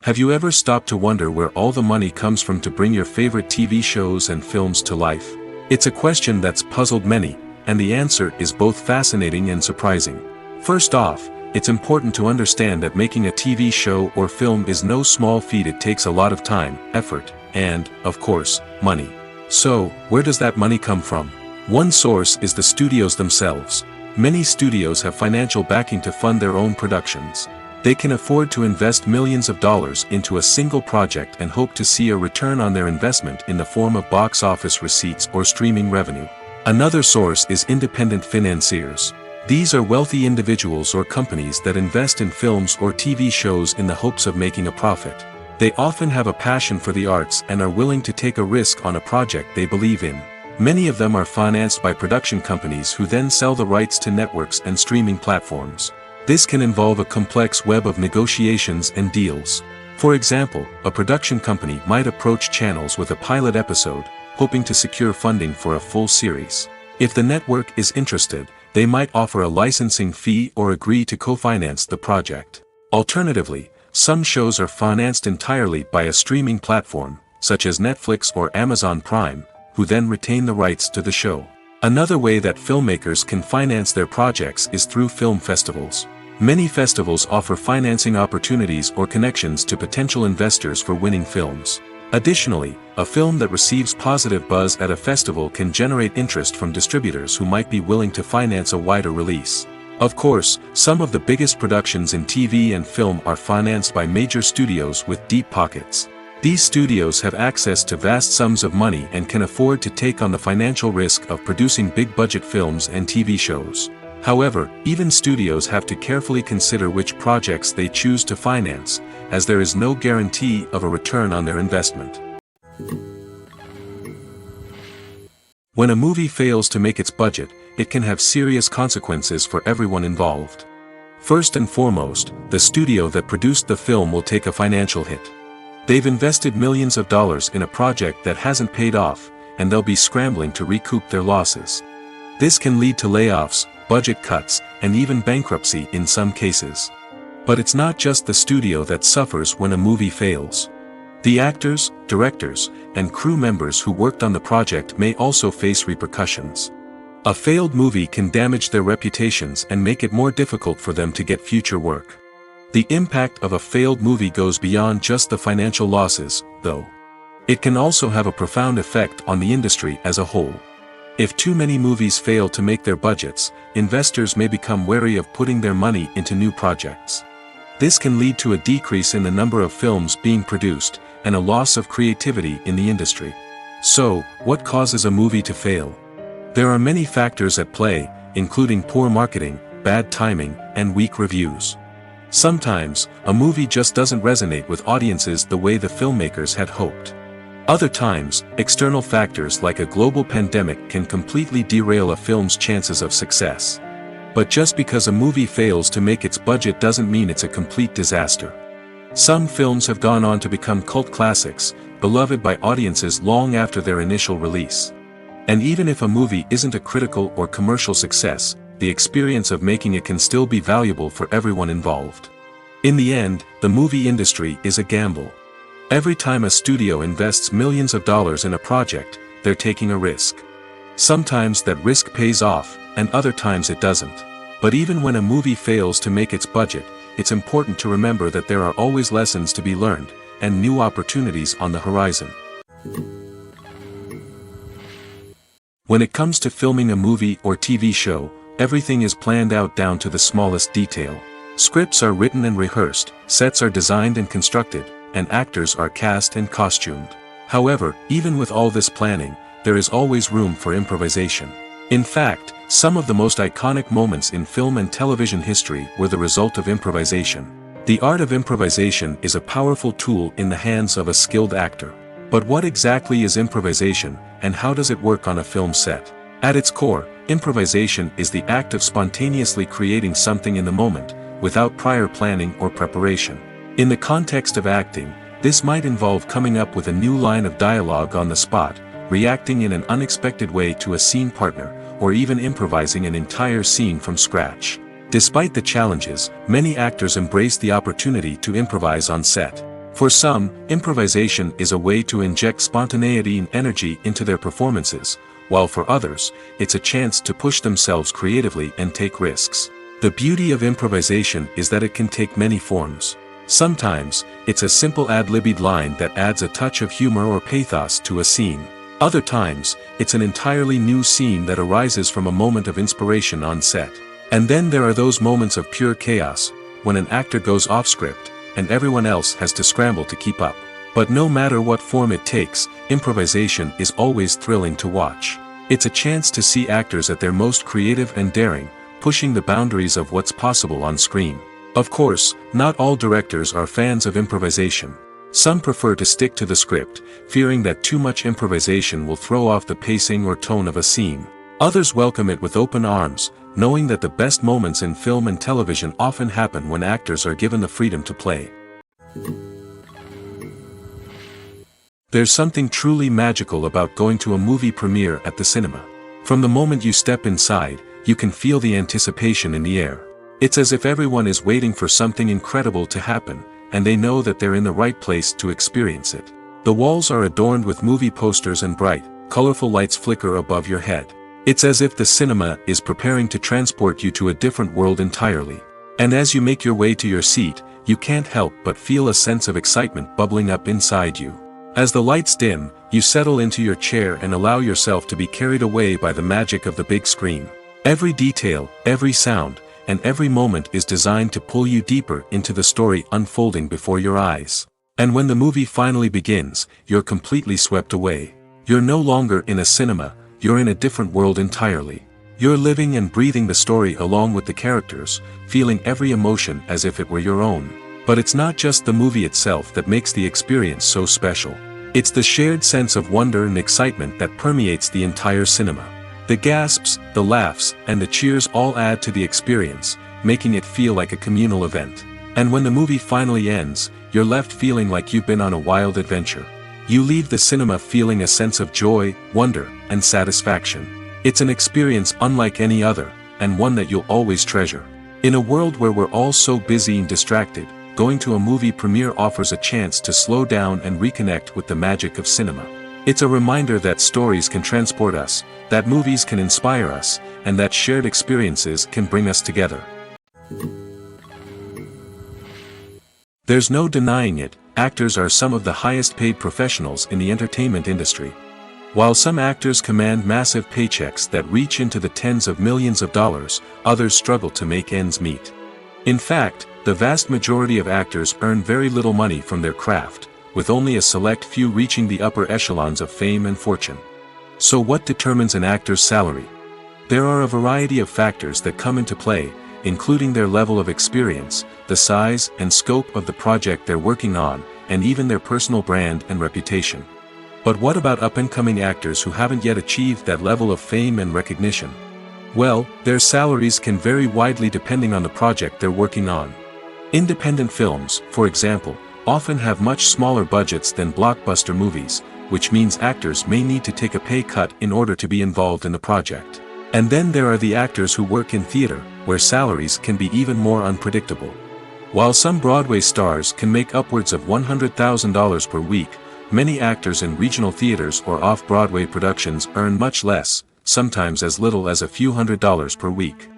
Have you ever stopped to wonder where all the money comes from to bring your favorite TV shows and films to life? It's a question that's puzzled many, and the answer is both fascinating and surprising. First off, it's important to understand that making a TV show or film is no small feat. It takes a lot of time, effort, and, of course, money. So, where does that money come from? One source is the studios themselves. Many studios have financial backing to fund their own productions. They can afford to invest millions of dollars into a single project and hope to see a return on their investment in the form of box office receipts or streaming revenue. Another source is independent financiers. These are wealthy individuals or companies that invest in films or TV shows in the hopes of making a profit. They often have a passion for the arts and are willing to take a risk on a project they believe in. Many of them are financed by production companies who then sell the rights to networks and streaming platforms. This can involve a complex web of negotiations and deals. For example, a production company might approach channels with a pilot episode, hoping to secure funding for a full series. If the network is interested, they might offer a licensing fee or agree to co-finance the project. Alternatively, some shows are financed entirely by a streaming platform, such as Netflix or Amazon Prime, who then retain the rights to the show. Another way that filmmakers can finance their projects is through film festivals. Many festivals offer financing opportunities or connections to potential investors for winning films. Additionally, a film that receives positive buzz at a festival can generate interest from distributors who might be willing to finance a wider release. Of course, some of the biggest productions in TV and film are financed by major studios with deep pockets. These studios have access to vast sums of money and can afford to take on the financial risk of producing big-budget films and TV shows. However, even studios have to carefully consider which projects they choose to finance, as there is no guarantee of a return on their investment. When a movie fails to make its budget, it can have serious consequences for everyone involved. First and foremost, the studio that produced the film will take a financial hit. They've invested millions of dollars in a project that hasn't paid off, and they'll be scrambling to recoup their losses. This can lead to layoffs, budget cuts, and even bankruptcy in some cases. But it's not just the studio that suffers when a movie fails. The actors, directors, and crew members who worked on the project may also face repercussions. A failed movie can damage their reputations and make it more difficult for them to get future work. The impact of a failed movie goes beyond just the financial losses, though. It can also have a profound effect on the industry as a whole. If too many movies fail to make their budgets, investors may become wary of putting their money into new projects. This can lead to a decrease in the number of films being produced, and a loss of creativity in the industry. So, what causes a movie to fail? There are many factors at play, including poor marketing, bad timing, and weak reviews. Sometimes, a movie just doesn't resonate with audiences the way the filmmakers had hoped. Other times, external factors like a global pandemic can completely derail a film's chances of success. But just because a movie fails to make its budget doesn't mean it's a complete disaster. Some films have gone on to become cult classics, beloved by audiences long after their initial release. And even if a movie isn't a critical or commercial success, the experience of making it can still be valuable for everyone involved. In the end, the movie industry is a gamble. Every time a studio invests millions of dollars in a project, they're taking a risk. Sometimes that risk pays off, and other times it doesn't. But even when a movie fails to make its budget, it's important to remember that there are always lessons to be learned, and new opportunities on the horizon. When it comes to filming a movie or TV show, everything is planned out down to the smallest detail. Scripts are written and rehearsed, sets are designed and constructed, and actors are cast and costumed. However, even with all this planning, there is always room for improvisation. In fact, some of the most iconic moments in film and television history were the result of improvisation. The art of improvisation is a powerful tool in the hands of a skilled actor. But what exactly is improvisation, and how does it work on a film set? At its core, improvisation is the act of spontaneously creating something in the moment, without prior planning or preparation. In the context of acting, this might involve coming up with a new line of dialogue on the spot, reacting in an unexpected way to a scene partner, or even improvising an entire scene from scratch. Despite the challenges, many actors embrace the opportunity to improvise on set. For some, improvisation is a way to inject spontaneity and energy into their performances, while for others, it's a chance to push themselves creatively and take risks. The beauty of improvisation is that it can take many forms. Sometimes, it's a simple ad-libbed line that adds a touch of humor or pathos to a scene. Other times, it's an entirely new scene that arises from a moment of inspiration on set. And then there are those moments of pure chaos, when an actor goes off script, and everyone else has to scramble to keep up. But no matter what form it takes, improvisation is always thrilling to watch. It's a chance to see actors at their most creative and daring, pushing the boundaries of what's possible on screen. Of course, not all directors are fans of improvisation. Some prefer to stick to the script, fearing that too much improvisation will throw off the pacing or tone of a scene. Others welcome it with open arms, knowing that the best moments in film and television often happen when actors are given the freedom to play. There's something truly magical about going to a movie premiere at the cinema. From the moment you step inside, you can feel the anticipation in the air. It's as if everyone is waiting for something incredible to happen, and they know that they're in the right place to experience it. The walls are adorned with movie posters and bright, colorful lights flicker above your head. It's as if the cinema is preparing to transport you to a different world entirely. And as you make your way to your seat, you can't help but feel a sense of excitement bubbling up inside you. As the lights dim, you settle into your chair and allow yourself to be carried away by the magic of the big screen. Every detail, every sound, and every moment is designed to pull you deeper into the story unfolding before your eyes. And when the movie finally begins, you're completely swept away. You're no longer in a cinema, you're in a different world entirely. You're living and breathing the story along with the characters, feeling every emotion as if it were your own. But it's not just the movie itself that makes the experience so special. It's the shared sense of wonder and excitement that permeates the entire cinema. The gasps, the laughs, and the cheers all add to the experience, making it feel like a communal event. And when the movie finally ends, you're left feeling like you've been on a wild adventure. You leave the cinema feeling a sense of joy, wonder, and satisfaction. It's an experience unlike any other, and one that you'll always treasure. In a world where we're all so busy and distracted, going to a movie premiere offers a chance to slow down and reconnect with the magic of cinema. It's a reminder that stories can transport us, that movies can inspire us, and that shared experiences can bring us together. There's no denying it, actors are some of the highest paid professionals in the entertainment industry. While some actors command massive paychecks that reach into the tens of millions of dollars, others struggle to make ends meet. In fact, the vast majority of actors earn very little money from their craft, with only a select few reaching the upper echelons of fame and fortune. So what determines an actor's salary? There are a variety of factors that come into play, including their level of experience, the size and scope of the project they're working on, and even their personal brand and reputation. But what about up-and-coming actors who haven't yet achieved that level of fame and recognition? Well, their salaries can vary widely depending on the project they're working on. Independent films, for example, often have much smaller budgets than blockbuster movies, which means actors may need to take a pay cut in order to be involved in the project. And then there are the actors who work in theater, where salaries can be even more unpredictable. While some Broadway stars can make upwards of $100,000 per week, many actors in regional theaters or off-Broadway productions earn much less, sometimes as little as a few $100s per week.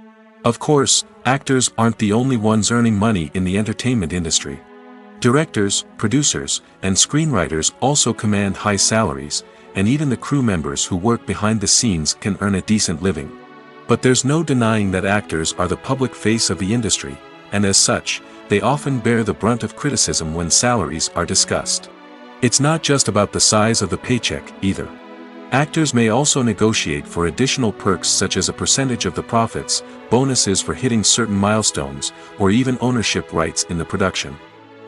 Of course, actors aren't the only ones earning money in the entertainment industry. Directors, producers, and screenwriters also command high salaries, and even the crew members who work behind the scenes can earn a decent living. But there's no denying that actors are the public face of the industry, and as such, they often bear the brunt of criticism when salaries are discussed. It's not just about the size of the paycheck, either. Actors may also negotiate for additional perks such as a percentage of the profits, bonuses for hitting certain milestones, or even ownership rights in the production.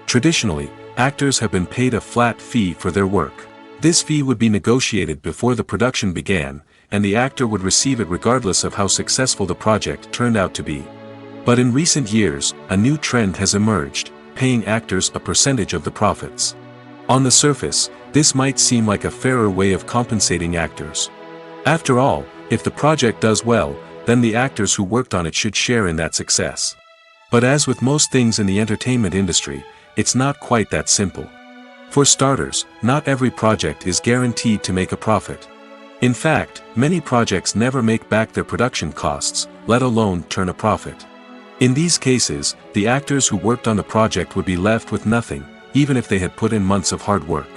Traditionally, actors have been paid a flat fee for their work. This fee would be negotiated before the production began, and the actor would receive it regardless of how successful the project turned out to be. But in recent years, a new trend has emerged, paying actors a percentage of the profits. On the surface, this might seem like a fairer way of compensating actors. After all, if the project does well, then the actors who worked on it should share in that success. But as with most things in the entertainment industry, it's not quite that simple. For starters, not every project is guaranteed to make a profit. In fact, many projects never make back their production costs, let alone turn a profit. In these cases, the actors who worked on the project would be left with nothing, even if they had put in months of hard work.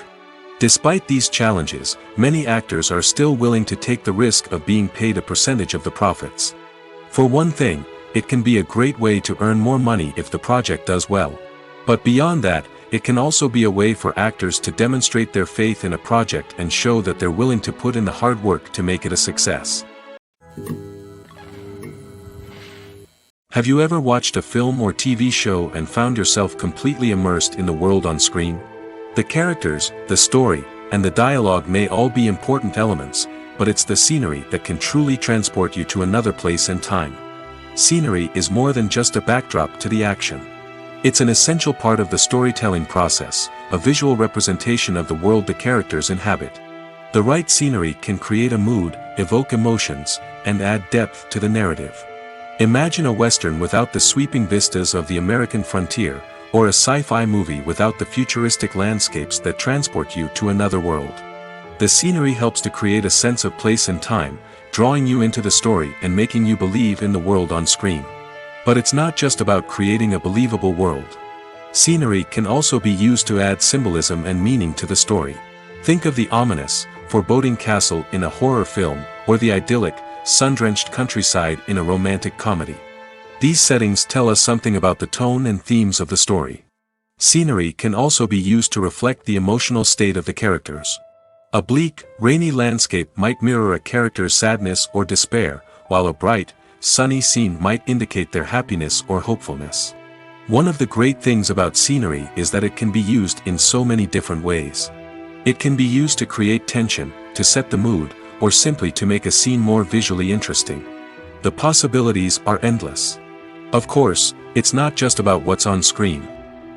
Despite these challenges, many actors are still willing to take the risk of being paid a percentage of the profits. For one thing, it can be a great way to earn more money if the project does well. But beyond that, it can also be a way for actors to demonstrate their faith in a project and show that they're willing to put in the hard work to make it a success. Have you ever watched a film or TV show and found yourself completely immersed in the world on screen? The characters, the story, and the dialogue may all be important elements, but it's the scenery that can truly transport you to another place and time. Scenery is more than just a backdrop to the action. It's an essential part of the storytelling process, a visual representation of the world the characters inhabit. The right scenery can create a mood, evoke emotions, and add depth to the narrative. Imagine a Western without the sweeping vistas of the American frontier, or a sci-fi movie without the futuristic landscapes that transport you to another world. The scenery helps to create a sense of place and time, drawing you into the story and making you believe in the world on screen. But it's not just about creating a believable world. Scenery can also be used to add symbolism and meaning to the story. Think of the ominous, foreboding castle in a horror film, or the idyllic, sun-drenched countryside in a romantic comedy. These settings tell us something about the tone and themes of the story. Scenery can also be used to reflect the emotional state of the characters. A bleak, rainy landscape might mirror a character's sadness or despair, while a bright, sunny scene might indicate their happiness or hopefulness. One of the great things about scenery is that it can be used in so many different ways. It can be used to create tension, to set the mood, or simply to make a scene more visually interesting. The possibilities are endless. Of course, it's not just about what's on screen.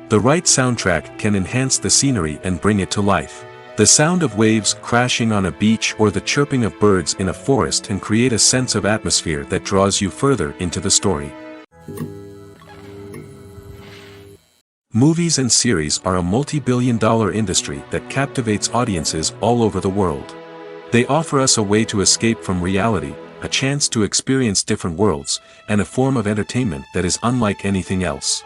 The right soundtrack can enhance the scenery and bring it to life. The sound of waves crashing on a beach or the chirping of birds in a forest can create a sense of atmosphere that draws you further into the story. Movies and series are a multi-billion-dollar industry that captivates audiences all over the world. They offer us a way to escape from reality, a chance to experience different worlds, and a form of entertainment that is unlike anything else.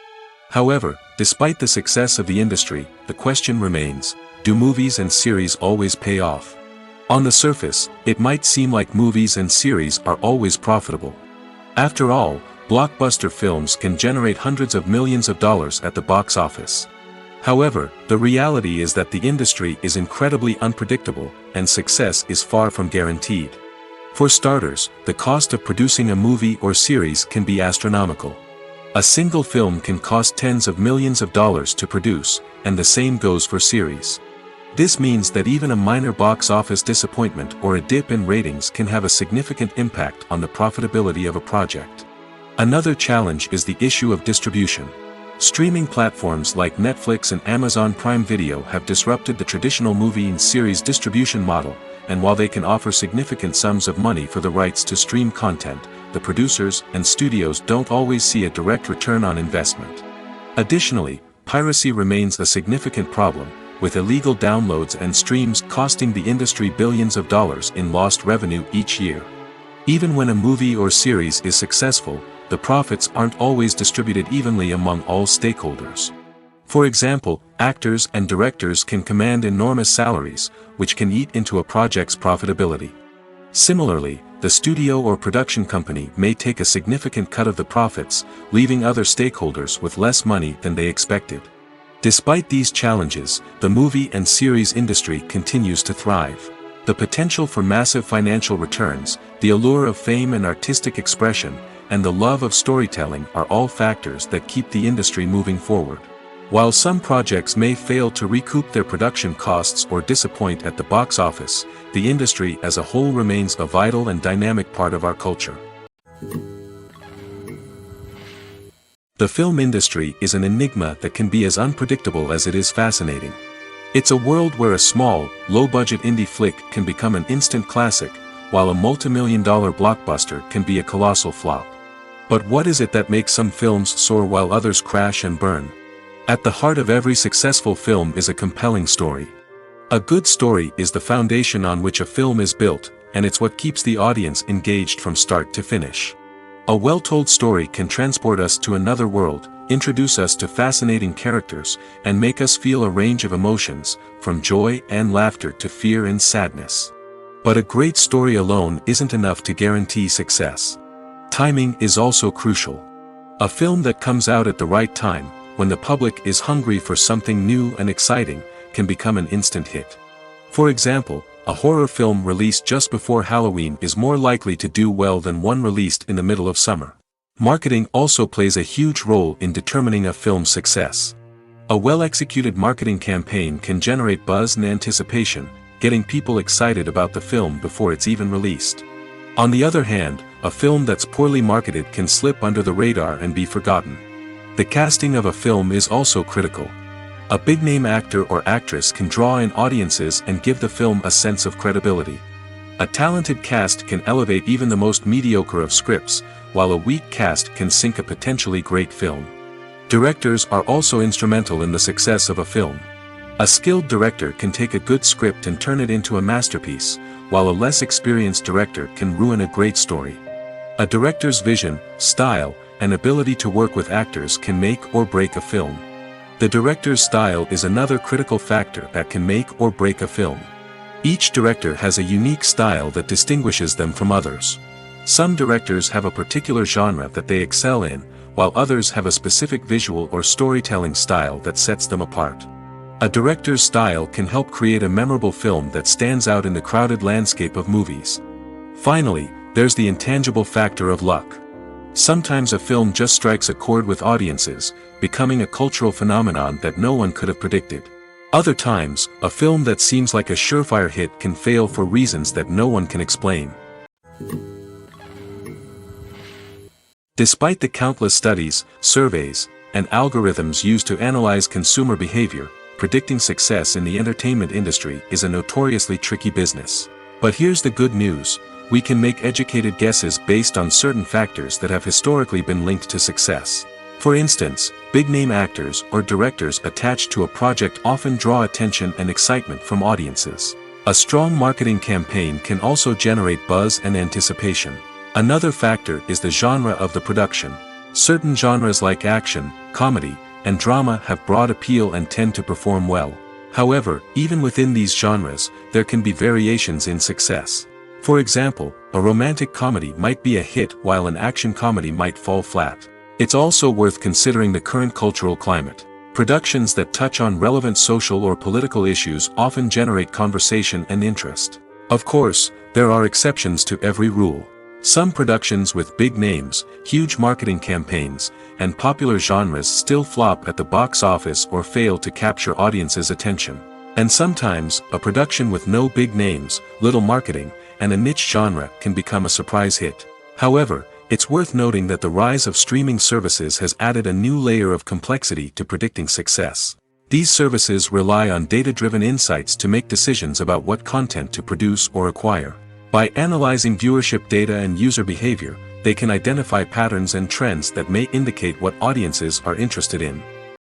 However, despite the success of the industry, the question remains, do movies and series always pay off? On the surface, it might seem like movies and series are always profitable. After all, blockbuster films can generate hundreds of millions of dollars at the box office. However, the reality is that the industry is incredibly unpredictable, and success is far from guaranteed. For starters, the cost of producing a movie or series can be astronomical. A single film can cost tens of millions of dollars to produce, and the same goes for series. This means that even a minor box office disappointment or a dip in ratings can have a significant impact on the profitability of a project. Another challenge is the issue of distribution. Streaming platforms like Netflix and Amazon Prime Video have disrupted the traditional movie and series distribution model, and while they can offer significant sums of money for the rights to stream content, the producers and studios don't always see a direct return on investment. Additionally, piracy remains a significant problem, with illegal downloads and streams costing the industry billions of dollars in lost revenue each year. Even when a movie or series is successful, the profits aren't always distributed evenly among all stakeholders. For example, actors and directors can command enormous salaries, which can eat into a project's profitability. Similarly, the studio or production company may take a significant cut of the profits, leaving other stakeholders with less money than they expected. Despite these challenges, the movie and series industry continues to thrive. The potential for massive financial returns, the allure of fame and artistic expression, and the love of storytelling are all factors that keep the industry moving forward. While some projects may fail to recoup their production costs or disappoint at the box office, the industry as a whole remains a vital and dynamic part of our culture. The film industry is an enigma that can be as unpredictable as it is fascinating. It's a world where a small, low-budget indie flick can become an instant classic, while a multi-million-dollar blockbuster can be a colossal flop. But what is it that makes some films soar while others crash and burn? At the heart of every successful film is a compelling story. A good story is the foundation on which a film is built, and it's what keeps the audience engaged from start to finish. A well-told story can transport us to another world, introduce us to fascinating characters, and make us feel a range of emotions, from joy and laughter to fear and sadness. But a great story alone isn't enough to guarantee success. Timing is also crucial. A film that comes out at the right time, when the public is hungry for something new and exciting, can become an instant hit. For example, a horror film released just before Halloween is more likely to do well than one released in the middle of summer. Marketing also plays a huge role in determining a film's success. A well-executed marketing campaign can generate buzz and anticipation, getting people excited about the film before it's even released. On the other hand, a film that's poorly marketed can slip under the radar and be forgotten. The casting of a film is also critical. A big-name actor or actress can draw in audiences and give the film a sense of credibility. A talented cast can elevate even the most mediocre of scripts, while a weak cast can sink a potentially great film. Directors are also instrumental in the success of a film. A skilled director can take a good script and turn it into a masterpiece, while a less experienced director can ruin a great story. A director's vision, style, and ability to work with actors can make or break a film. The director's style is another critical factor that can make or break a film. Each director has a unique style that distinguishes them from others. Some directors have a particular genre that they excel in, while others have a specific visual or storytelling style that sets them apart. A director's style can help create a memorable film that stands out in the crowded landscape of movies. Finally, there's the intangible factor of luck. Sometimes a film just strikes a chord with audiences, becoming a cultural phenomenon that no one could have predicted. Other times, a film that seems like a surefire hit can fail for reasons that no one can explain. Despite the countless studies, surveys, and algorithms used to analyze consumer behavior, predicting success in the entertainment industry is a notoriously tricky business. But here's the good news: we can make educated guesses based on certain factors that have historically been linked to success. For instance, big-name actors or directors attached to a project often draw attention and excitement from audiences. A strong marketing campaign can also generate buzz and anticipation. Another factor is the genre of the production. Certain genres like action, comedy, and drama have broad appeal and tend to perform well. However, even within these genres, there can be variations in success. For example, a romantic comedy might be a hit while an action comedy might fall flat. It's also worth considering the current cultural climate. Productions that touch on relevant social or political issues often generate conversation and interest. Of course, there are exceptions to every rule. Some productions with big names, huge marketing campaigns, and popular genres still flop at the box office or fail to capture audiences' attention. And sometimes, a production with no big names, little marketing, and a niche genre can become a surprise hit. However, It's worth noting that the rise of streaming services has added a new layer of complexity to predicting success. These services rely on data-driven insights to make decisions about what content to produce or acquire. By analyzing viewership data and user behavior, they can identify patterns and trends that may indicate what audiences are interested in.